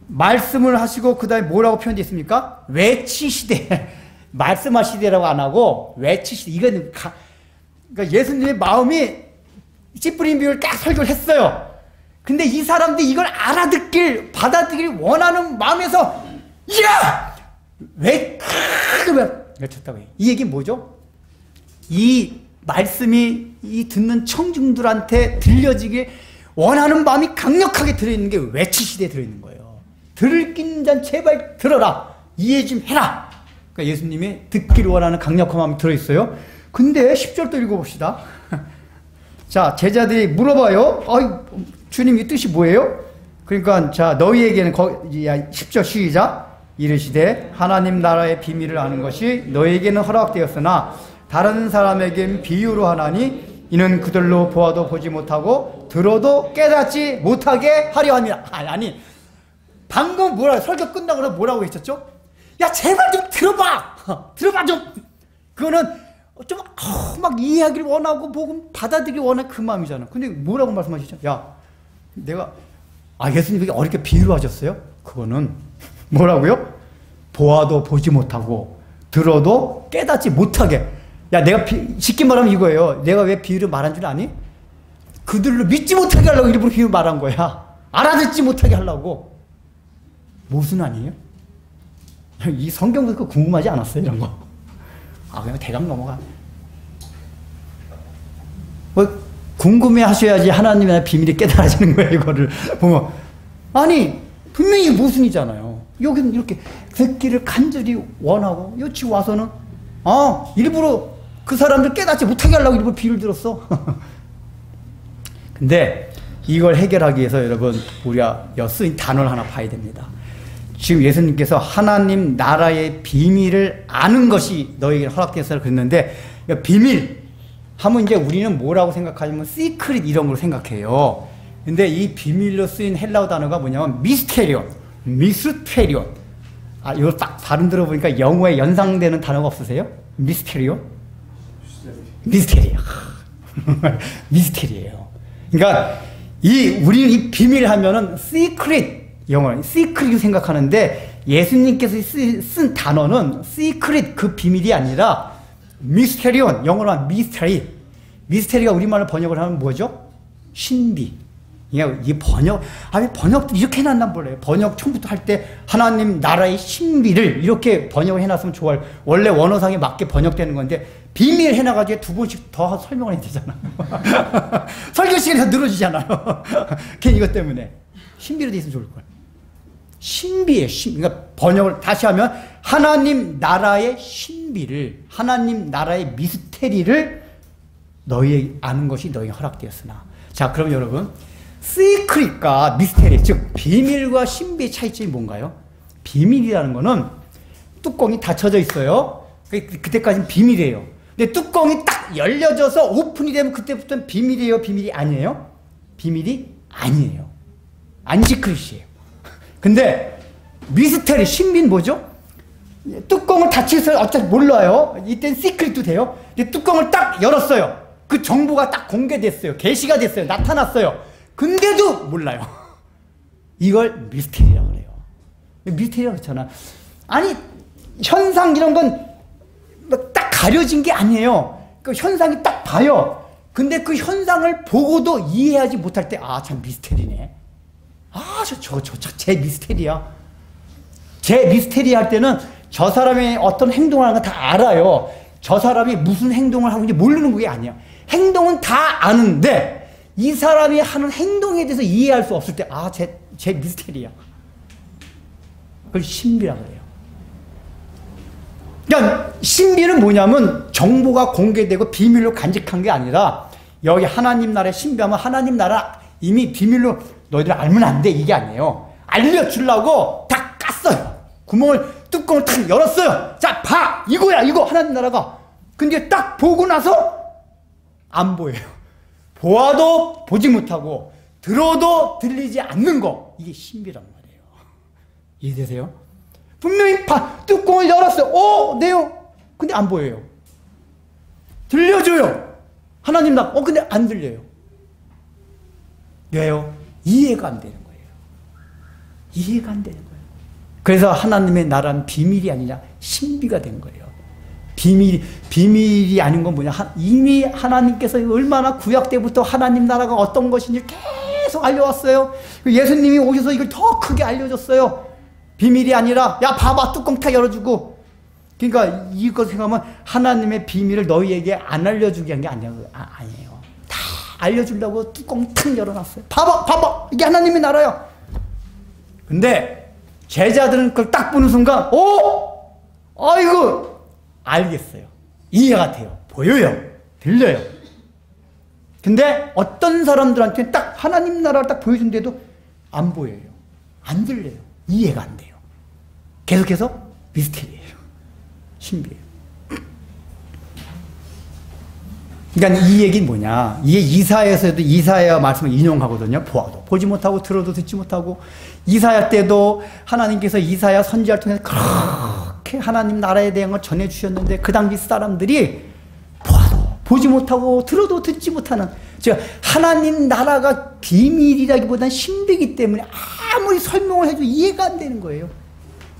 말씀을 하시고 그 다음에 뭐라고 표현되어 있습니까? 외치시되 말씀하시되라고 안 하고 외치시되. 이건 그러니까 예수님의 마음이 씨 뿌린 비유를 딱 설교를 했어요. 근데 이 사람들이 이걸 알아듣길, 받아들이길 원하는 마음에서 야! 외쳤다고 해요. 이 얘기는 뭐죠? 이 말씀이 이 듣는 청중들한테 들려지길 원하는 마음이 강력하게 들어있는 게 외치시대에 들어있는 거예요. 들을 끼는 자는 제발 들어라. 이해 좀 해라. 그러니까 예수님이 듣기를 원하는 강력한 마음이 들어있어요. 근데 10절도 읽어봅시다. 자, 제자들이 물어봐요. 주님 이 뜻이 뭐예요? 그러니까 자, 너희에게는 10절 시작. 이르시되 하나님 나라의 비밀을 아는 것이 너희에게는 허락되었으나 다른 사람에겐 비유로 하나니 이는 그들로 보아도 보지 못하고 들어도 깨닫지 못하게 하려 함이라. 아니 방금 설교 끝나고 뭐라고 했었죠? 야 제발 좀 들어봐. 들어봐 좀. 그거는 좀 막 이해하기를 원하고 복음 받아들이기 원하는 그 마음이잖아. 근데 뭐라고 말씀하시죠? 야 내가 예수님이 어렵게 비유로 하셨어요? 그거는 뭐라고요? 보아도 보지 못하고 들어도 깨닫지 못하게. 야 내가 쉽게 말하면 이거예요. 내가 왜 비유를 말한 줄 아니? 그들로 믿지 못하게 하려고 일부러 비유 말한 거야. 알아듣지 못하게 하려고. 무슨 아니에요? 이 성경 그거 궁금하지 않았어요? 이런 거. 그냥 대강 넘어가. 궁금해 하셔야지 하나님의 비밀이 깨달아지는 거예요. 이거를 보면. 아니 분명히 모순이잖아요. 여기는 이렇게 듣기를 간절히 원하고 여기 와서는 일부러 그 사람들 깨닫지 못하게 하려고 일부러 비유를 들었어. 근데 이걸 해결하기 위해서 여러분 우리가 쓰인 단어를 하나 봐야 됩니다. 지금 예수님께서 하나님 나라의 비밀을 아는 것이 너에게 허락되었으라 그랬는데 비밀 하면 이제 우리는 뭐라고 생각하냐면 시크릿 이런 걸 생각해요. 근데 이 비밀로 쓰인 헬라어 단어가 뭐냐면 미스테리온. 이거 딱 발음 들어보니까 영어에 연상되는 단어가 없으세요? 미스테리온? 미스테리요. 미스테리예요. 그러니까 우리는 이 비밀 하면은 시크릿 영어 시크릿 생각하는데 예수님께서 쓴 단어는 시크릿 그 비밀이 아니라 미스테리온 영어로 하면 미스테리. 미스테리가 우리말로 번역을 하면 뭐죠? 신비. 그러니까 이 번역도 이렇게 해놨나 몰라요. 번역 처음부터 할 때 하나님 나라의 신비를 이렇게 번역을 해놨으면 좋아요. 원래 원어상에 맞게 번역되는 건데 비밀 해놔가지고 두 번씩 더 설명을 해야 되잖아. 설교 시간에서 늘어지잖아요. 괜히 이것 때문에. 신비로 돼 있으면 좋을 거예요. 신비예요. 그러니까 번역을 다시 하면 하나님 나라의 신비를, 하나님 나라의 미스테리를 너희 아는 것이 너희에게 허락되었으나. 자, 그럼 여러분 시크릿과 미스테리, 즉 비밀과 신비의 차이점이 뭔가요? 비밀이라는 거는 뚜껑이 닫혀져 있어요. 그때까지는 비밀이에요. 근데 뚜껑이 딱 열려져서 오픈이 되면 그때부터는 비밀이에요? 비밀이 아니에요? 비밀이 아니에요. 안 시크릿이에요. 근데 미스테리, 신비는 뭐죠? 뚜껑을 닫혀서 어차피 몰라요. 이때는 시크릿도 돼요. 근데 뚜껑을 딱 열었어요. 그 정보가 딱 공개됐어요. 게시가 됐어요. 나타났어요. 근데도 몰라요. 이걸 미스테리라고 그래요. 미스테리라고 그렇잖아. 아니 현상 이런 건 딱 가려진 게 아니에요. 그 현상이 딱 봐요. 근데 그 현상을 보고도 이해하지 못할 때 참 미스테리네. 제 미스테리야. 제 미스테리 할 때는 저 사람의 어떤 행동을 하는 거 다 알아요. 저 사람이 무슨 행동을 하고 있는지 모르는 게 아니야. 행동은 다 아는데 이 사람이 하는 행동에 대해서 이해할 수 없을 때 제 미스테리야. 그걸 신비라고 해요. 그러니까 신비는 뭐냐면 정보가 공개되고 비밀로 간직한 게 아니라 여기 하나님 나라의 신비하면 하나님 나라 이미 비밀로 너희들 알면 안 돼 이게 아니에요. 알려주려고 다 깠어요. 뚜껑을 탁 열었어요. 자, 봐! 이거야, 이거 하나님 나라가. 근데 딱 보고 나서 안 보여요. 보아도 보지 못하고 들어도 들리지 않는 거. 이게 신비란 말이에요. 이해되세요? 분명히 뚜껑을 열었어요. 내용. 근데 안 보여요. 들려줘요. 하나님 나라. 근데 안 들려요. 왜요? 이해가 안 되는 거예요. 이해가 안 되는 거예요. 그래서 하나님의 나라는 비밀이 아니라 신비가 된 거예요. 비밀이 아닌 건 뭐냐. 이미 하나님께서 얼마나 구약 때부터 하나님 나라가 어떤 것인지 계속 알려왔어요. 예수님이 오셔서 이걸 더 크게 알려줬어요. 비밀이 아니라, 야, 봐봐, 뚜껑 다 열어주고. 그러니까 이거 생각하면 하나님의 비밀을 너희에게 안 알려주게 한 게 아니에요. 다 알려주려고 뚜껑 탁 열어놨어요. 봐봐, 이게 하나님의 나라야. 근데 제자들은 그걸 딱 보는 순간, 아이고, 알겠어요. 이해가 돼요. 보여요. 들려요. 근데 어떤 사람들한테 딱 하나님 나라를 딱 보여준데도 안 보여요. 안 들려요. 이해가 안 돼요. 계속해서 미스테리예요. 신비예요. 그러니까 이 얘기는 뭐냐. 이게 이사야에서도 이사야 말씀을 인용하거든요. 보지 못하고 들어도 듣지 못하고. 이사야 때도 하나님께서 이사야 선지자를 통해서 그렇게 하나님 나라에 대한 걸 전해주셨는데 그 당시 사람들이 보지 못하고 들어도 듣지 못하는, 즉 하나님 나라가 비밀이라기보다는 신비이기 때문에 아무리 설명을 해도 이해가 안 되는 거예요.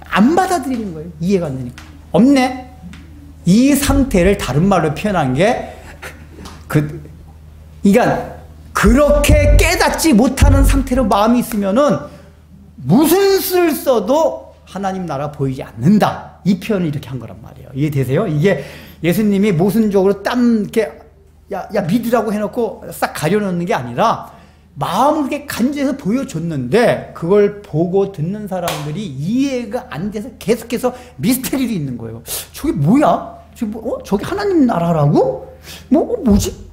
안 받아들이는 거예요. 이해가 안 되니까. 없네. 이 상태를 다른 말로 표현한 게 그러니까 그렇게 깨닫지 못하는 상태로 마음이 있으면은 무슨 수를 써도 하나님 나라 보이지 않는다. 이 표현을 이렇게 한 거란 말이에요. 이해되세요? 이게 예수님이 모순적으로 이렇게 야 믿으라고 해놓고 싹 가려놓는 게 아니라 마음을 그렇게 간절해서 보여줬는데 그걸 보고 듣는 사람들이 이해가 안 돼서 계속해서 미스테리로 있는 거예요. 저게 뭐야? 저게 하나님 나라라고? 뭐지?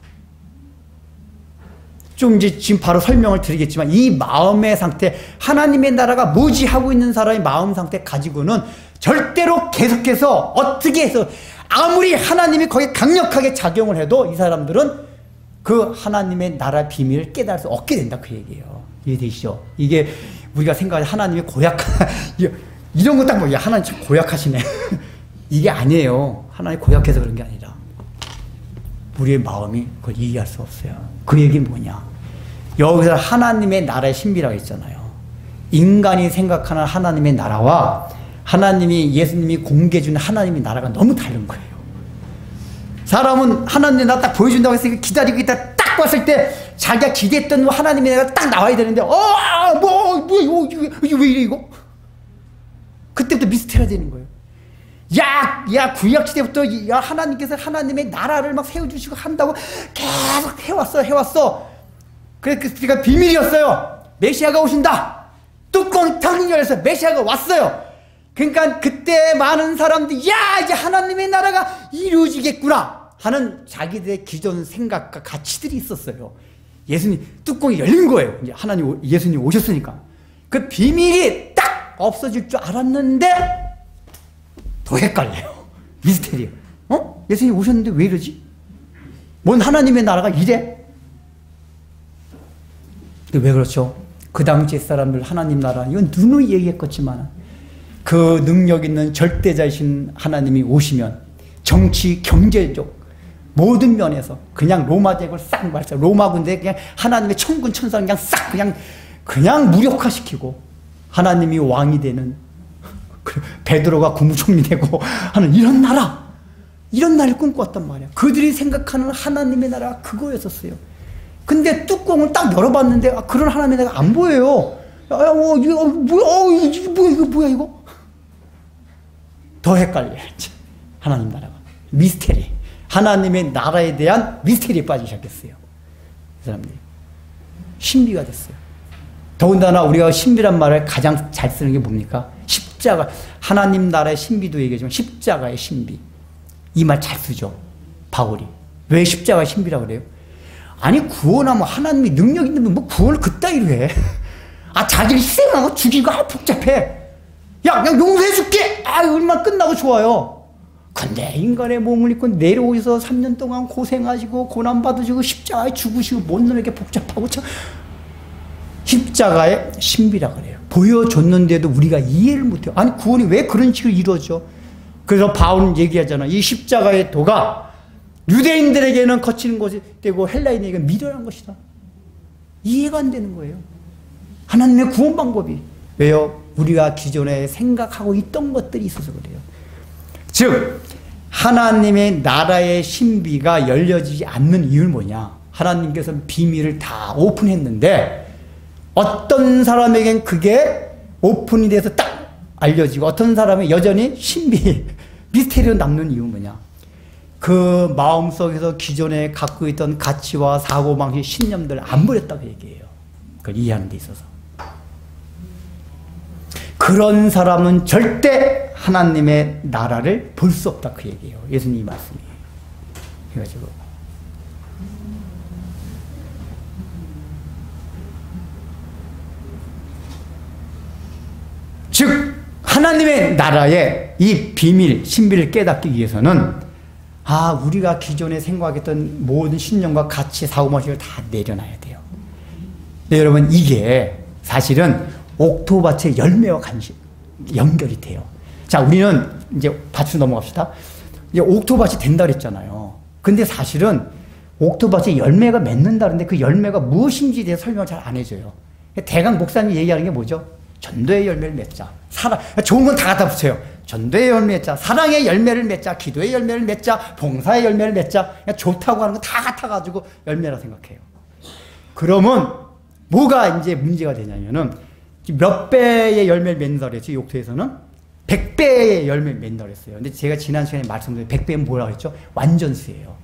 좀 이제 지금 바로 설명을 드리겠지만 이 마음의 상태, 하나님의 나라가 뭐지 하고 있는 사람의 마음 상태 가지고는 절대로 계속해서 어떻게 해서 아무리 하나님이 거기에 강력하게 작용을 해도 이 사람들은 그 하나님의 나라 비밀을 깨달을 수 없게 된다, 그 얘기예요. 이해되시죠? 이게 우리가 생각하는 하나님의 이런 거 딱 뭐야, 하나님 참 고약하시네. 이게 아니에요. 하나님 고약해서 그런 게 아니라 우리의 마음이 그걸 이해할 수 없어요. 그 얘기는 뭐냐? 여기서 하나님의 나라의 신비라고 했잖아요. 인간이 생각하는 하나님의 나라와 예수님이 공개해 주는 하나님의 나라가 너무 다른 거예요. 사람은 하나님의 나라 딱 보여준다고 해서 기다리고 있다 딱 봤을 때 자기가 기대했던 하나님의 나라가 딱 나와야 되는데 이게 왜 이래 이거? 그때부터 미스테리가 되는 거예요. 야 구약 시대부터 하나님께서 하나님의 나라를 막 세워주시고 한다고 계속 해왔어. 그러니까 비밀이었어요. 메시아가 오신다. 뚜껑이 탁 열려서 메시아가 왔어요. 그러니까 그때 많은 사람들이 이제 하나님의 나라가 이루어지겠구나 하는 자기들의 기존 생각과 가치들이 있었어요. 예수님 뚜껑이 열린 거예요. 이제 예수님 오셨으니까 그 비밀이 딱 없어질 줄 알았는데 더 헷갈려요. 미스테리예요. 예수님 오셨는데 왜 이러지? 뭔 하나님의 나라가 이래? 근데 왜 그렇죠? 그 당시 사람들 하나님 나라, 이건 누누이 얘기했겠지만 그 능력 있는 절대자이신 하나님이 오시면 정치, 경제적 모든 면에서 그냥 로마 제국을 싹 말자, 로마 군대 그냥 하나님의 천군 천사를 그냥 싹 그냥 무력화시키고 하나님이 왕이 되는, 베드로가 국무총리 되고 하는 이런 나라를 꿈꿔왔단 말이야. 그들이 생각하는 하나님의 나라가 그거였었어요. 근데 뚜껑을 딱 열어봤는데 그런 하나님의 나라가 안 보여요. 이거 뭐야 이거? 더 헷갈려요. 하나님 나라가 미스테리, 하나님의 나라에 대한 미스테리에 빠지기 시작했어요. 그 사람들이 신비가 됐어요. 더군다나 우리가 신비란 말을 가장 잘 쓰는 게 뭡니까? 십자가. 하나님 나라의 신비도 얘기하지만 십자가의 신비, 이 말 잘 쓰죠, 바울이. 왜 십자가의 신비라고 그래요? 아니 구원하면 하나님이 능력 있는 분 구원을 그따위로 해. 자기를 희생하고 죽이고 복잡해. 그냥 용서해줄게. 얼마나 끝나고 좋아요. 근데 인간의 몸을 입고 내려오셔서 3년 동안 고생하시고 고난받으시고 십자가에 죽으시고 못 이렇게 복잡하고 참. 십자가의 신비라 그래요. 보여줬는데도 우리가 이해를 못해요. 아니 구원이 왜 그런 식으로 이루어져? 그래서 바울은 얘기하잖아. 이 십자가의 도가 유대인들에게는 거치는 것이 되고 헬라인에게는 미련한 것이다. 이해가 안 되는 거예요. 하나님의 구원 방법이. 왜요? 우리가 기존에 생각하고 있던 것들이 있어서 그래요. 즉 하나님의 나라의 신비가 열려지지 않는 이유는 뭐냐? 하나님께서 비밀을 다 오픈했는데 어떤 사람에겐 그게 오픈이 돼서 딱 알려지고 어떤 사람은 여전히 신비, 미스테리로 남는 이유는 뭐냐? 그 마음속에서 기존에 갖고 있던 가치와 사고방식, 신념들을 안 버렸다고 얘기해요. 그걸 이해하는 데 있어서. 그런 사람은 절대 하나님의 나라를 볼 수 없다 그 얘기예요. 예수님 말씀이. 그래가지고 즉 하나님의 나라의 이 비밀, 신비를 깨닫기 위해서는 우리가 기존에 생각했던 모든 신념과 가치, 사고방식을 다 내려놔야 돼요. 네, 여러분 이게 사실은 옥토밭의 열매와 연결이 돼요. 자, 우리는 이제 밭으로 넘어갑시다. 이제 옥토밭이 된다 그랬잖아요. 근데 사실은 옥토밭에 열매가 맺는다는데 그 열매가 무엇인지에 대해 설명을 잘 안 해줘요. 대강 목사님이 얘기하는 게 뭐죠? 전도의 열매를 맺자. 좋은 건 다 갖다 붙여요. 전도의 열매 맺자. 사랑의 열매를 맺자. 기도의 열매를 맺자. 봉사의 열매를 맺자. 좋다고 하는 거 다 같아가지고 열매라 생각해요. 그러면 뭐가 이제 문제가 되냐면은 몇 배의 열매를 맺는다 그랬죠? 이 옥토에서는 100배의 열매를 맺는다 그랬어요. 근데 제가 지난 시간에 말씀드린 100배는 뭐라고 했죠? 완전수예요.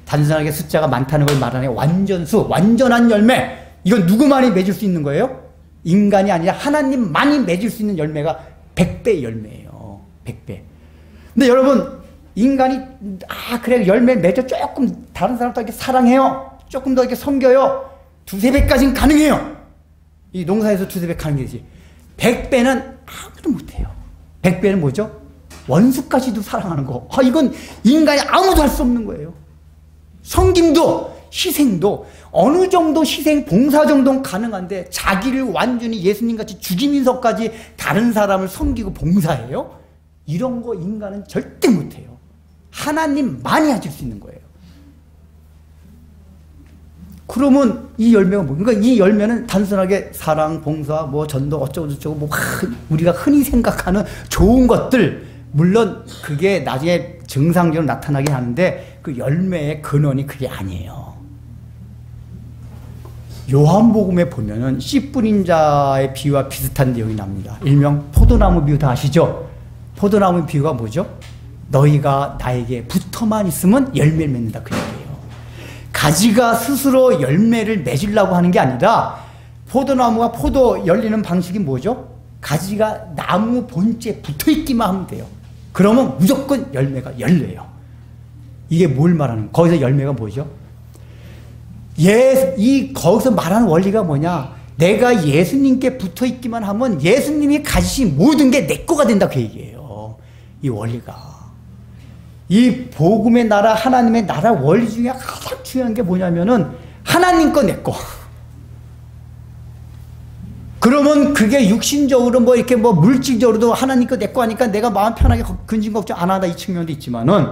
단순하게 숫자가 많다는 걸 말하는 완전수, 완전한 열매. 이건 누구만이 맺을 수 있는 거예요? 인간이 아니라 하나님만이 맺을 수 있는 열매가 100배의 열매예요. 100배. 근데 여러분, 인간이 그래 열매 맺어 조금 다른 사람도 이렇게 사랑해요. 조금 더 이렇게 섬겨요. 두세 배까지는 가능해요. 이 농사에서 두세 배 가능해지. 100배는 아무도 못해요. 100배는 뭐죠? 원수까지도 사랑하는 거. 이건 인간이 아무도 할 수 없는 거예요. 섬김도 희생도 어느 정도 희생, 봉사 정도는 가능한데 자기를 완전히 예수님같이 죽이면서까지 다른 사람을 섬기고 봉사해요? 이런 거 인간은 절대 못해요. 하나님만이 하실 수 있는 거예요. 그러면 이 열매가 뭡니까? 그러니까 이 열매는 단순하게 사랑, 봉사, 뭐 전도 어쩌고저쩌고 뭐 우리가 흔히 생각하는 좋은 것들, 물론 그게 나중에 정상적으로 나타나긴 하는데 그 열매의 근원이 그게 아니에요. 요한복음에 보면은 씨 뿌린 자의 비유와 비슷한 내용이 납니다. 일명 포도나무 비유 다 아시죠? 포도나무 비유가 뭐죠? 너희가 나에게 붙어만 있으면 열매를 맺는다 그 얘기예요. 가지가 스스로 열매를 맺으려고 하는 게 아니라 포도나무가 포도 열리는 방식이 뭐죠? 가지가 나무 본체에 붙어있기만 하면 돼요. 그러면 무조건 열매가 열려요. 이게 뭘 말하는, 거기서 열매가 뭐죠? 거기서 말하는 원리가 뭐냐? 내가 예수님께 붙어 있기만 하면 예수님이 가지신 모든 게 내 거가 된다 그 얘기예요. 이 원리가. 이 복음의 나라, 하나님의 나라 원리 중에 가장 중요한 게 뭐냐면은 하나님 거 내 거. 그러면 그게 육신적으로 뭐 이렇게 뭐 물질적으로도 하나님 거 내 거 하니까 내가 마음 편하게 근심 걱정 안 하다 이 측면도 있지만은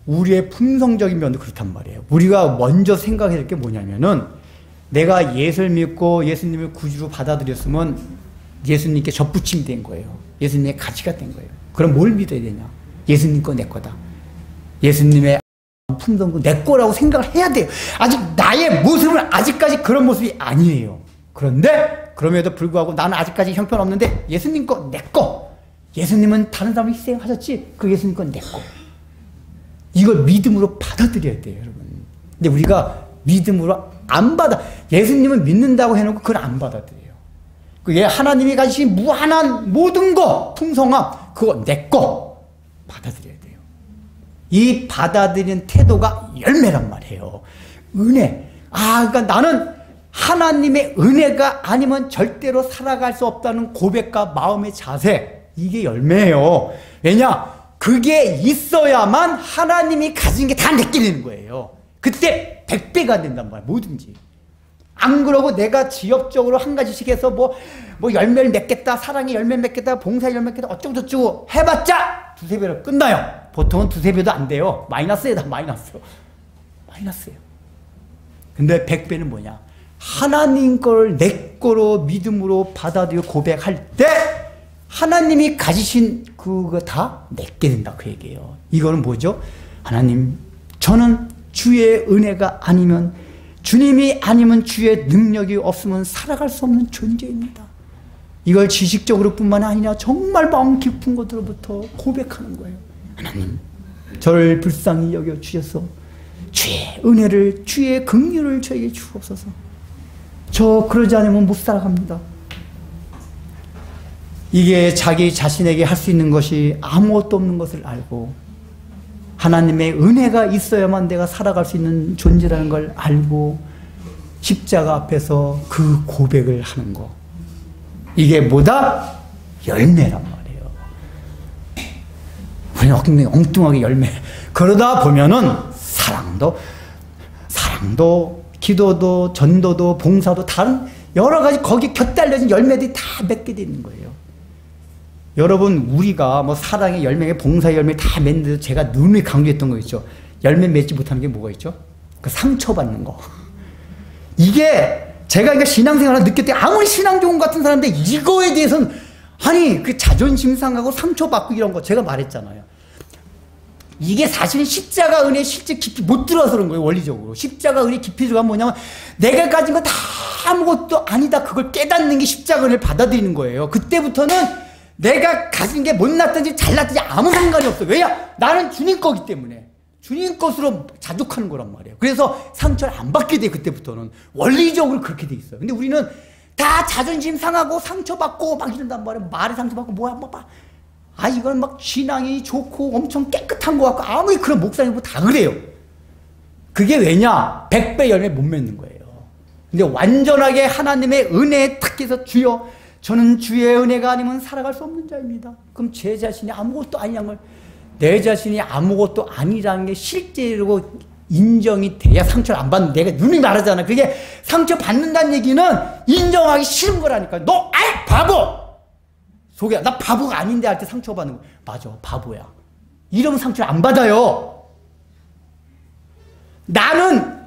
우리의 품성적인 면도 그렇단 말이에요. 우리가 먼저 생각해야 될 게 뭐냐면은 내가 예수를 믿고 예수님을 구주로 받아들였으면 예수님께 접붙임이 된 거예요. 예수님의 가치가 된 거예요. 그럼 뭘 믿어야 되냐? 예수님 거 내 거다. 예수님의 품성도 내 거라고 생각을 해야 돼요. 아직 나의 모습은 아직까지 그런 모습이 아니에요. 그런데 그럼에도 불구하고 나는 아직까지 형편없는데 예수님 거 내 거. 예수님은 다른 사람을 희생하셨지. 그 예수님 건 내 거. 이걸 믿음으로 받아들여야 돼요, 여러분. 근데 우리가 믿음으로 안 받아. 예수님은 믿는다고 해놓고 그걸 안 받아들여요. 그게 하나님이 가지신 무한한 모든 거, 풍성함, 그거 내 거. 받아들여야 돼요. 이 받아들이는 태도가 열매란 말이에요. 은혜. 그러니까 나는 하나님의 은혜가 아니면 절대로 살아갈 수 없다는 고백과 마음의 자세. 이게 열매예요. 왜냐? 그게 있어야만 하나님이 가진 게 다 내게 되는 거예요. 그때 100배가 된단 말이에요. 뭐든지. 안 그러고 내가 지역적으로 한 가지씩 해서 뭐 열매를 맺겠다, 사랑의 열매를 맺겠다, 봉사의 열매를 맺겠다, 어쩌고저쩌고 해봤자 두세 배로 끝나요. 보통은 두세 배도 안 돼요. 마이너스에다 마이너스. 마이너스예요. 근데 100배는 뭐냐? 하나님 걸 내 거로 믿음으로 받아들여 고백할 때 하나님이 가지신 그거 다 맺게 된다 그 얘기예요. 이거는 뭐죠? 하나님, 저는 주의 은혜가 아니면, 주님이 아니면, 주의 능력이 없으면 살아갈 수 없는 존재입니다. 이걸 지식적으로 뿐만 아니라 정말 마음 깊은 곳으로부터 고백하는 거예요. 하나님, 저를 불쌍히 여겨 주셔서 주의 은혜를, 주의 긍휼을 저에게 주옵소서. 저 그러지 않으면 못 살아갑니다. 이게 자기 자신에게 할 수 있는 것이 아무것도 없는 것을 알고, 하나님의 은혜가 있어야만 내가 살아갈 수 있는 존재라는 걸 알고 십자가 앞에서 그 고백을 하는 거, 이게 뭐다? 열매란 말이에요. 우리는 굉장히 엉뚱하게 열매. 그러다 보면은 사랑도 기도도 전도도 봉사도 다른 여러 가지 거기 곁달려진 열매들이 다 맺게 되는 거예요. 여러분, 우리가 뭐 사랑의 열매, 봉사의 열매 다 맺는데도 제가 눈에 강조했던 거 있죠. 열매 맺지 못하는 게 뭐가 있죠? 그 상처받는 거. 이게 제가 그러니까 신앙생활을 느꼈을 때 아무리 신앙 좋은 것 같은 사람인데 이거에 대해서는, 아니 그 자존심 상하고 상처받고 이런 거 제가 말했잖아요. 이게 사실은 십자가 은혜 실제 깊이 못 들어서 그런 거예요. 원리적으로 십자가 은혜 깊이 들어가면 뭐냐면 내가 가진 거 다 아무것도 아니다, 그걸 깨닫는 게 십자가 은혜를 받아들이는 거예요. 그때부터는 내가 가진 게 못났든지 잘났든지 아무 상관이 없어. 왜냐? 나는 주님 거기 때문에 주님 것으로 자족하는 거란 말이에요. 그래서 상처를 안 받게 돼. 그때부터는 원리적으로 그렇게 돼 있어요. 근데 우리는 다 자존심 상하고 상처받고 막 이런단 말이에요. 말에 상처받고 뭐야 막 이건 막 신앙이 좋고 엄청 깨끗한 것 같고, 아무리 그런 목사님도 다 그래요. 그게 왜냐? 100배 열매 못 맺는 거예요. 근데 완전하게 하나님의 은혜에 탁해서 주여, 저는 주의 은혜가 아니면 살아갈 수 없는 자입니다. 그럼 제 자신이 아무것도 아니란 걸, 내 자신이 아무것도 아니라는 게 실제로 인정이 돼야 상처를 안 받는, 내가 눈이 말하잖아. 그게 상처 받는다는 얘기는 인정하기 싫은 거라니까. 너 아이 바보! 속이야. 나 바보가 아닌데 할 때 상처받는 거. 맞아, 바보야. 이러면 상처를 안 받아요. 나는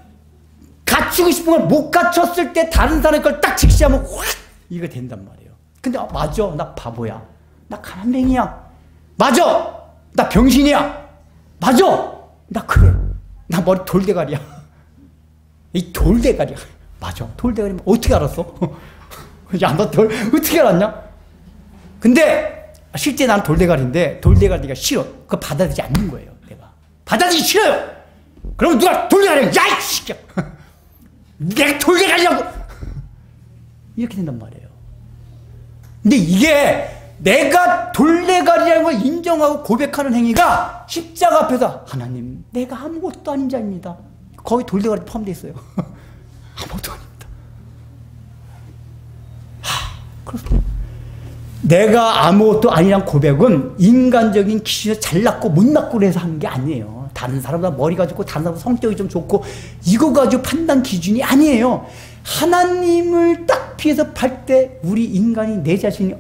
갖추고 싶은 걸 못 갖췄을 때 다른 사람의 걸 딱 직시하면 확 이거 된단 말이에요. 근데 맞아, 나 바보야. 나 가난뱅이야. 맞아, 나 병신이야. 맞아, 나 그래. 나 머리 돌대가리야. 이 돌대가리야. 맞아, 돌대가리. 어떻게 알았어? 야, 너 어떻게 알았냐? 근데 실제 난 돌대가리인데 돌대가리가 싫어. 그거 받아들이지 않는 거예요. 내가 받아들이기 싫어요. 그럼 누가 돌대가리야? 야, 이 새끼야. 내가 돌대가리라고. 이렇게 된단 말이에요. 근데 이게 내가 돌대가리라는 걸 인정하고 고백하는 행위가 십자가 앞에서 하나님, 내가 아무것도 아닌 자입니다. 거기 돌대가리 포함되어 있어요. 아무것도 아닙니다. 그렇습니다. 내가 아무것도 아니란 고백은 인간적인 기준에서 잘났고 못났고 해서 하는 게 아니에요. 다른 사람보다 머리가 좋고 다른 사람보다 성격이 좀 좋고 이거 가지고 판단 기준이 아니에요. 하나님을 딱 피해서 팔 때 우리 인간이, 내 자신이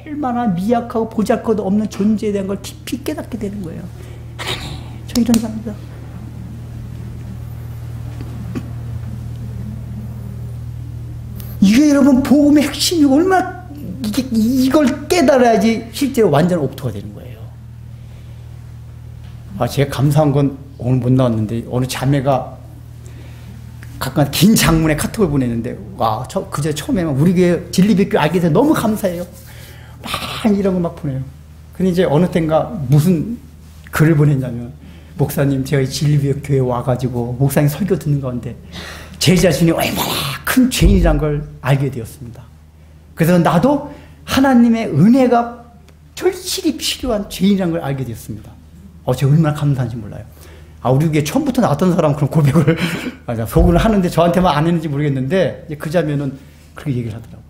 얼마나 미약하고 보잘것도 없는 존재에 대한 걸 깊이 깨닫게 되는 거예요. 하나님, 저 이런 사람이다. 이게 여러분 복음의 핵심이고, 얼마나 이걸 깨달아야지 실제로 완전 옥토가 되는 거예요. 제가 감사한 건 오늘 못 나왔는데, 어느 자매가 각각 긴 장문에 카톡을 보냈는데, 와, 그제 처음에 우리 교회 진리백교 알게 돼서 너무 감사해요. 막 이런 거 막 보내요. 근데 이제 어느 땐가 무슨 글을 보냈냐면, 목사님, 제가 진리백교에 와가지고 목사님 설교 듣는 가운데 제 자신이 얼마나 큰 죄인이란 걸 알게 되었습니다. 그래서 나도 하나님의 은혜가 절실히 필요한 죄인이라는 걸 알게 되었습니다. 제가 얼마나 감사한지 몰라요. 우리 교회 처음부터 나왔던 사람은 그런 고백을 속을 하는데 저한테만 안 했는지 모르겠는데, 이제 그 자매는 그렇게 얘기를 하더라고요.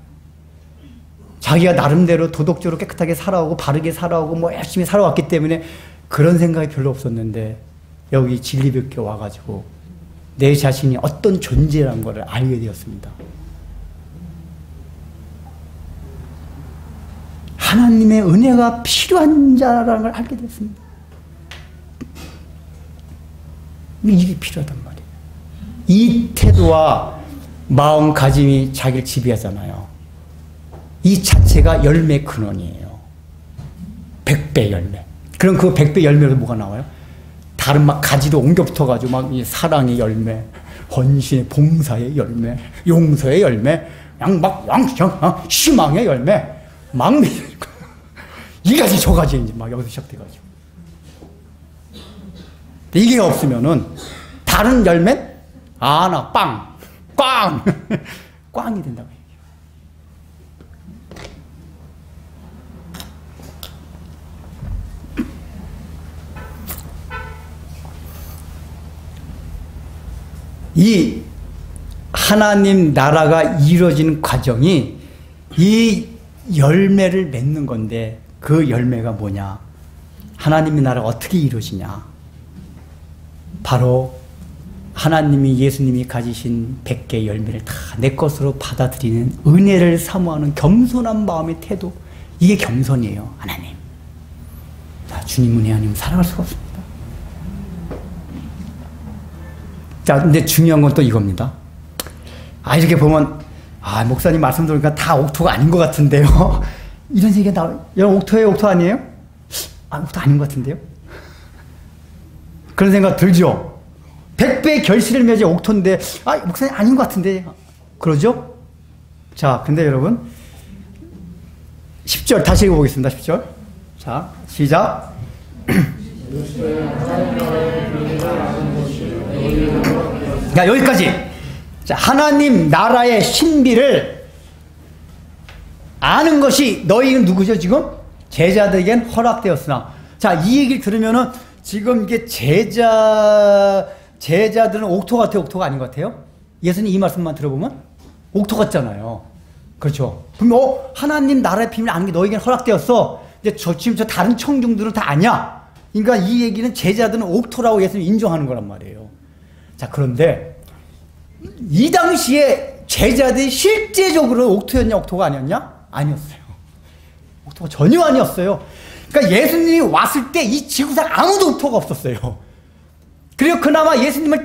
자기가 나름대로 도덕적으로 깨끗하게 살아오고 바르게 살아오고 뭐 열심히 살아왔기 때문에 그런 생각이 별로 없었는데, 여기 진리백교 와가지고 내 자신이 어떤 존재라는 걸 알게 되었습니다. 하나님의 은혜가 필요한 자라는 걸 알게 됐습니다. 이게 필요하단 말이에요. 이 태도와 마음가짐이 자기를 지배하잖아요. 이 자체가 열매 근원이에요. 100배 열매. 그럼 그 100배 열매로 뭐가 나와요? 다른 막 가지도 옮겨 붙어가지고 막 이 사랑의 열매, 헌신의 봉사의 열매, 용서의 열매, 희망의 열매, 막 이 가지 저 가지 이제 막 여기서 시작돼가지고. 이게 없으면은 다른 열매 나 빵, 꽝, 꽝이 된다고 해요. 이 하나님 나라가 이루어지는 과정이 이 열매를 맺는 건데 그 열매가 뭐냐? 하나님의 나라가 어떻게 이루어지냐? 바로 하나님이 예수님이 가지신 100개의 열매를 다 내 것으로 받아들이는 은혜를 사모하는 겸손한 마음의 태도. 이게 겸손이에요. 하나님. 주님 은혜 아니면 살아갈 수가 없습니다. 자, 근데 중요한 건 또 이겁니다. 이렇게 보면, 목사님 말씀 들으니까 다 옥토가 아닌 것 같은데요. 이런 얘기가 나와요. 여러분, 옥토예요? 옥토 아니에요? 옥토 아닌 것 같은데요? 그런 생각 들죠? 100배의 결실을 맺어 옥토인데, 목사님 아닌 것 같은데. 그러죠? 자, 근데 여러분, 10절 다시 읽어보겠습니다. 10절. 자, 시작. 야, 여기까지. 자, 하나님 나라의 신비를 아는 것이 너희는 누구죠, 지금? 제자들에겐 허락되었으나. 자, 이 얘기를 들으면은 지금 이게 제자들은 옥토 같아요, 옥토가 아닌 것 같아요? 예수님 이 말씀만 들어보면 옥토 같잖아요. 그렇죠? 그럼 하나님 나라의 비밀을 아는 게 너희에겐 허락되었어. 이제 지금 저 다른 청중들은 다 아냐? 그러니까 이 얘기는 제자들은 옥토라고 예수님 인정하는 거란 말이에요. 자, 그런데 이 당시에 제자들이 실제적으로 옥토였냐 옥토가 아니었냐? 아니었어요. 옥토가 전혀 아니었어요. 그러니까 예수님이 왔을 때 이 지구상 아무도 옥토가 없었어요. 그리고 그나마 예수님을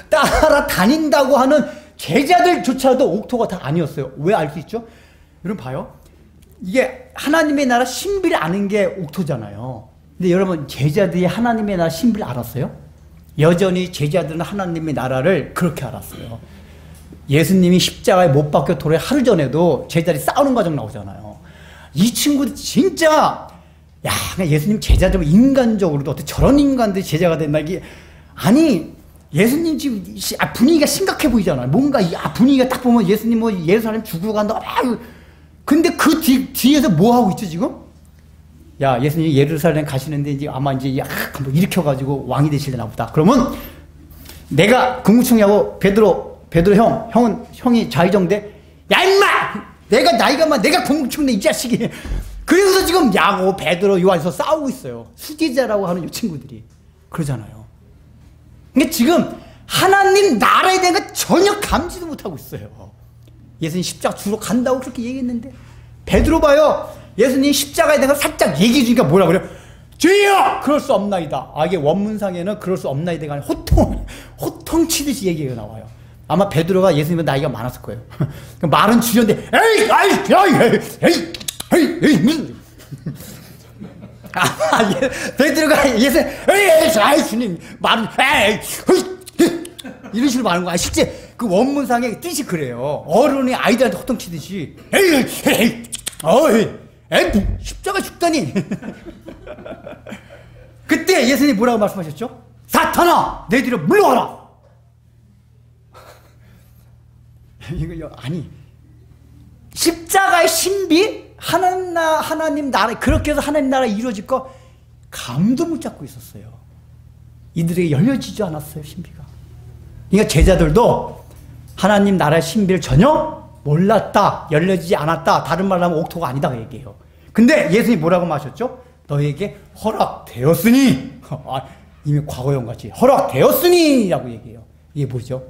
따라다닌다고 하는 제자들조차도 옥토가 다 아니었어요. 왜 알 수 있죠? 여러분 봐요. 이게 하나님의 나라 신비를 아는 게 옥토잖아요. 근데 여러분, 제자들이 하나님의 나라 신비를 알았어요? 여전히 제자들은 하나님의 나라를 그렇게 알았어요. 예수님이 십자가에 못 박혀 돌아의 하루 전에도 제자들이 싸우는 과정 나오잖아요. 이 친구들 진짜, 예수님 제자들 인간적으로도 어떻게 저런 인간들이 제자가 됐나, 이게. 아니, 예수님 지금 분위기가 심각해 보이잖아요. 뭔가 분위기가 딱 보면 예수님 예루살렘 죽으러 간다. 근데 그 뒤에서 뭐 하고 있죠, 지금? 예수님이 예루살렘 가시는데 이제 아마 이제 한번 일으켜가지고 왕이 되실려나 보다. 그러면 내가 국무총리하고 베드로 형이 좌의정대. 임마! 내가 나이가 많아. 내가 국무총리 이 자식이. 그래서 지금 야고, 베드로, 요한에서 싸우고 있어요. 수제자라고 하는 이 친구들이. 그러잖아요. 근데 지금 하나님 나라에 대한 거 전혀 감지도 못하고 있어요. 예수님 십자가 주러 간다고 그렇게 얘기했는데. 베드로 봐요. 예수님 십자가에 대한 거 살짝 얘기해 주니까 뭐라 그래요? 주여! 그럴 수 없나이다. 이게 원문상에는 그럴 수 없나이다가 아니라 호통치듯이 얘기가 나와요. 아마 베드로가 예수님은 나이가 많았을 거예요. 말은 줄였는데, 무슨. 베드로가 예수님, 주님, 말은, 이런 식으로 말하는 거야. 실제 그 원문상의 뜻이 그래요. 어른이 아이들한테 호통치듯이, 십자가 죽다니. 그때 예수님이 뭐라고 말씀하셨죠? 사탄아, 내 뒤로 물러가라. 이거 아니, 십자가의 신비, 하나님 나라, 그렇게 해서 하나님 나라 이루어질 거 감도 못 잡고 있었어요. 이들에게 열려지지 않았어요, 신비가. 그러니까 제자들도 하나님 나라의 신비를 전혀 몰랐다, 열려지지 않았다. 다른 말로 하면 옥토가 아니다, 얘기해요. 근데 예수님이 뭐라고 말하셨죠? 너에게 허락되었으니. 이미 과거형 같이 허락되었으니 라고 얘기해요. 이게 뭐죠?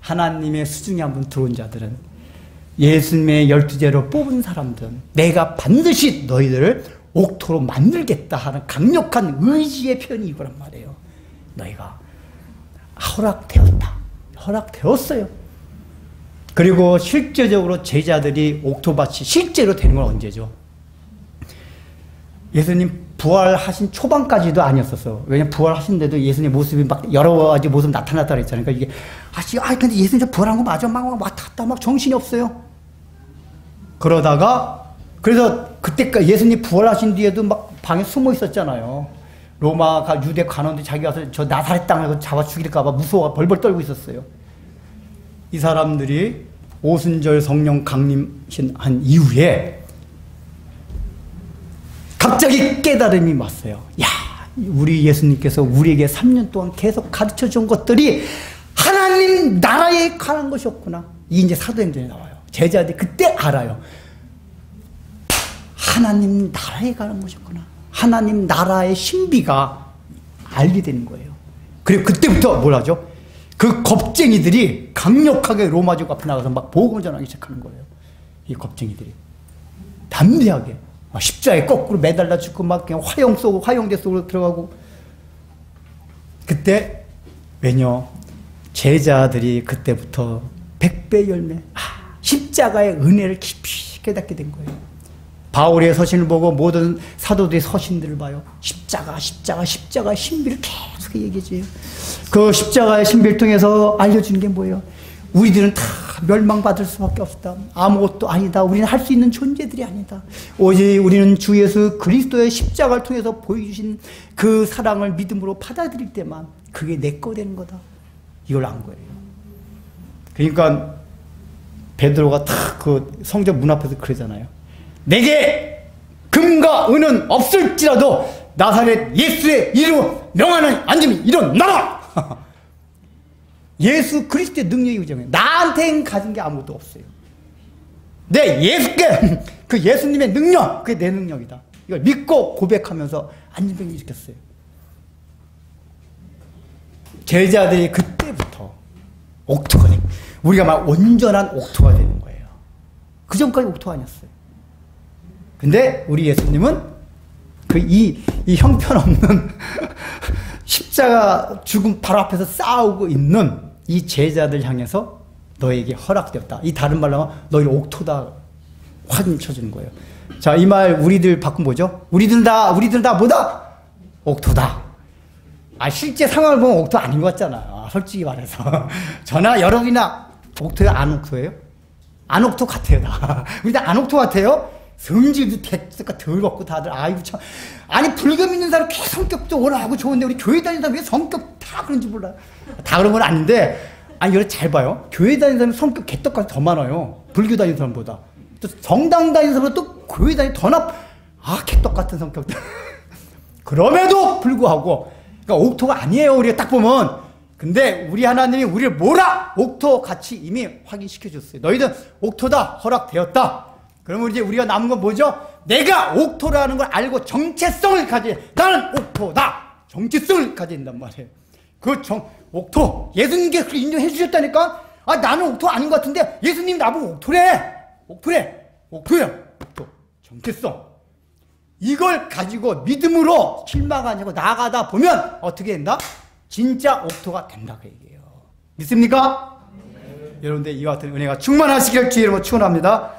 하나님의 수중에 한번 들어온 자들은, 예수님의 12제로 뽑은 사람들은 내가 반드시 너희들을 옥토로 만들겠다 하는 강력한 의지의 표현이 이거란 말이에요. 너희가 허락되었다. 허락되었어요. 그리고 실제적으로 제자들이 옥토밭이 실제로 되는 건 언제죠? 예수님 부활하신 초반까지도 아니었었어. 왜냐면 부활하신데도 예수님 모습이 막 여러 가지 모습 나타났다 그랬잖아요. 그러니까 이게 근데 예수님 저 부활한 거 맞아? 막 왔다 갔다 막 정신이 없어요. 그러다가 그래서 그때까지 예수님 부활하신 뒤에도 막 방에 숨어 있었잖아요. 로마가 유대 관원들이 자기 와서 저 나사렛 땅을 잡아 죽일까 봐 무서워 벌벌 떨고 있었어요. 이 사람들이 오순절 성령 강림한 이후에 갑자기 깨달음이 왔어요. 야, 우리 예수님께서 우리에게 3년 동안 계속 가르쳐 준 것들이 하나님 나라에 관한 것이었구나. 이게 이제 사도행전에 나와요. 제자들이 그때 알아요. 하나님 나라에 관한 것이었구나. 하나님 나라의 신비가 알게 되는 거예요. 그리고 그때부터 뭘 하죠? 그 겁쟁이들이 강력하게 로마족 앞에 나가서 막 복음을 전하기 시작하는 거예요. 이 겁쟁이들이 담대하게 십자에 거꾸로 매달려 죽고 막 그냥 화용대 속으로 들어가고. 그때 왜냐 제자들이 그때부터 100배 열매 십자가의 은혜를 깊이 깨닫게 된 거예요. 바울의 서신을 보고 모든 사도들의 서신들을 봐요. 십자가의 신비를 계속 얘기해줘요. 그 십자가의 신비를 통해서 알려주는 게 뭐예요? 우리들은 다 멸망받을 수밖에 없다. 아무것도 아니다. 우리는 할 수 있는 존재들이 아니다. 오직 우리는 주 예수 그리스도의 십자가를 통해서 보여주신 그 사랑을 믿음으로 받아들일 때만 그게 내 거 되는 거다. 이걸 안 거예요. 그러니까 베드로가 탁 그 성전 문 앞에서 그러잖아요. 내게 금과 은은 없을지라도 나사렛 예수의 이름으로 명하는 안짐이 일어나라! 예수 그리스도의 능력이 의정해. 나한테는 가진 게 아무것도 없어요. 내 예수께 그 예수님의 능력, 그게 내 능력이다. 이걸 믿고 고백하면서 안진병이 일으켰어요. 제자들이 그때부터 옥토가 된 거예요. 우리가 막 온전한 옥토가 되는 거예요. 그 전까지 옥토가 아니었어요. 근데 우리 예수님은 이 형편없는 십자가 죽음 바로 앞에서 싸우고 있는 이 제자들 향해서 너에게 허락되었다. 이 다른 말로 하면 너희 옥토다 확인 쳐주는 거예요. 자, 이 말 우리들 바꾸면 뭐죠? 우리들은 다 뭐다? 옥토다. 실제 상황을 보면 옥토 아닌 것 같잖아. 솔직히 말해서. 저나 여러분이나 옥토예요? 안 옥토예요? 안 옥토 같아요. 우리 다 안 옥토 같아요? 성질도 대가 덜 먹고 다들 아이고 참. 아니 불교 믿는 사람 꽤 성격도 원하고 좋은데 우리 교회 다니는 사람 왜 성격 다 그런지 몰라. 다 그런 건 아닌데 이걸 잘 봐요. 교회 다니는 사람 성격 개떡같이 더 많아요. 불교 다니는 사람보다. 또 성당 다니는 사람보다 또 교회 다니는 더 개떡 같은 성격들. 그럼에도 불구하고 그러니까 옥토가 아니에요. 우리가 딱 보면. 근데 우리 하나님이 우리를 뭐라? 옥토 같이 이미 확인시켜 줬어요. 너희는 옥토다 허락되었다. 그러면 이제 우리가 남은 건 뭐죠? 내가 옥토라는 걸 알고 정체성을 나는 옥토다. 정체성을 가진단 말이에요. 옥토. 예수님께 그렇게 인정해 주셨다니까? 나는 옥토 아닌 것 같은데 예수님 나보고 옥토래. 옥토야. 옥토. 정체성. 이걸 가지고 믿음으로 실망하냐고 나아가다 보면 어떻게 된다? 진짜 옥토가 된다 그 얘기예요. 믿습니까? 여러분들 이와 같은 은혜가 충만하시길 주의 이름으로 축원합니다.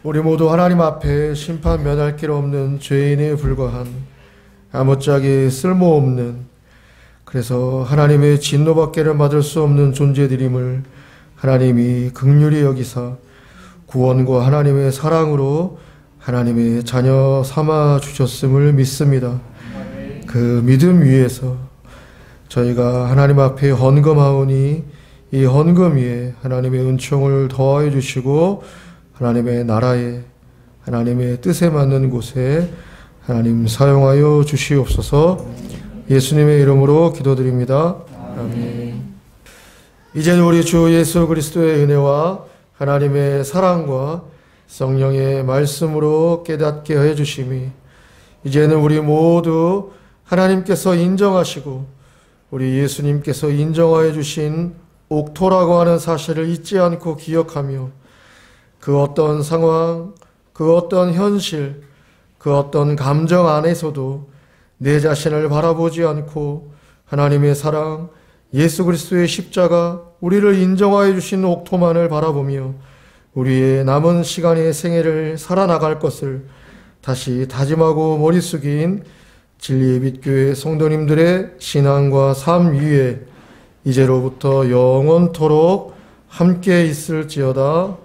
우리 모두 하나님 앞에 심판 면할 길 없는 죄인에 불과한 아무짝에 쓸모없는 그래서 하나님의 진노받기를 받을 수 없는 존재들임을 하나님이 긍휼히 여기사 구원과 하나님의 사랑으로 하나님의 자녀 삼아 주셨음을 믿습니다. 그 믿음 위에서 저희가 하나님 앞에 헌금하오니 이 헌금 위에 하나님의 은총을 더하여 주시고 하나님의 나라에 하나님의 뜻에 맞는 곳에 하나님 사용하여 주시옵소서. 예수님의 이름으로 기도드립니다. 아멘. 이제는 우리 주 예수 그리스도의 은혜와 하나님의 사랑과 성령의 말씀으로 깨닫게 해 주심이 이제는 우리 모두 하나님께서 인정하시고 우리 예수님께서 인정하여 주신 옥토라고 하는 사실을 잊지 않고 기억하며 그 어떤 상황, 그 어떤 현실, 그 어떤 감정 안에서도 내 자신을 바라보지 않고 하나님의 사랑, 예수 그리스도의 십자가, 우리를 인정하여 주신 옥토만을 바라보며 우리의 남은 시간의 생애를 살아나갈 것을 다시 다짐하고 머리 숙인 진리의 빛교회 성도님들의 신앙과 삶 위에 이제로부터 영원토록 함께 있을지어다.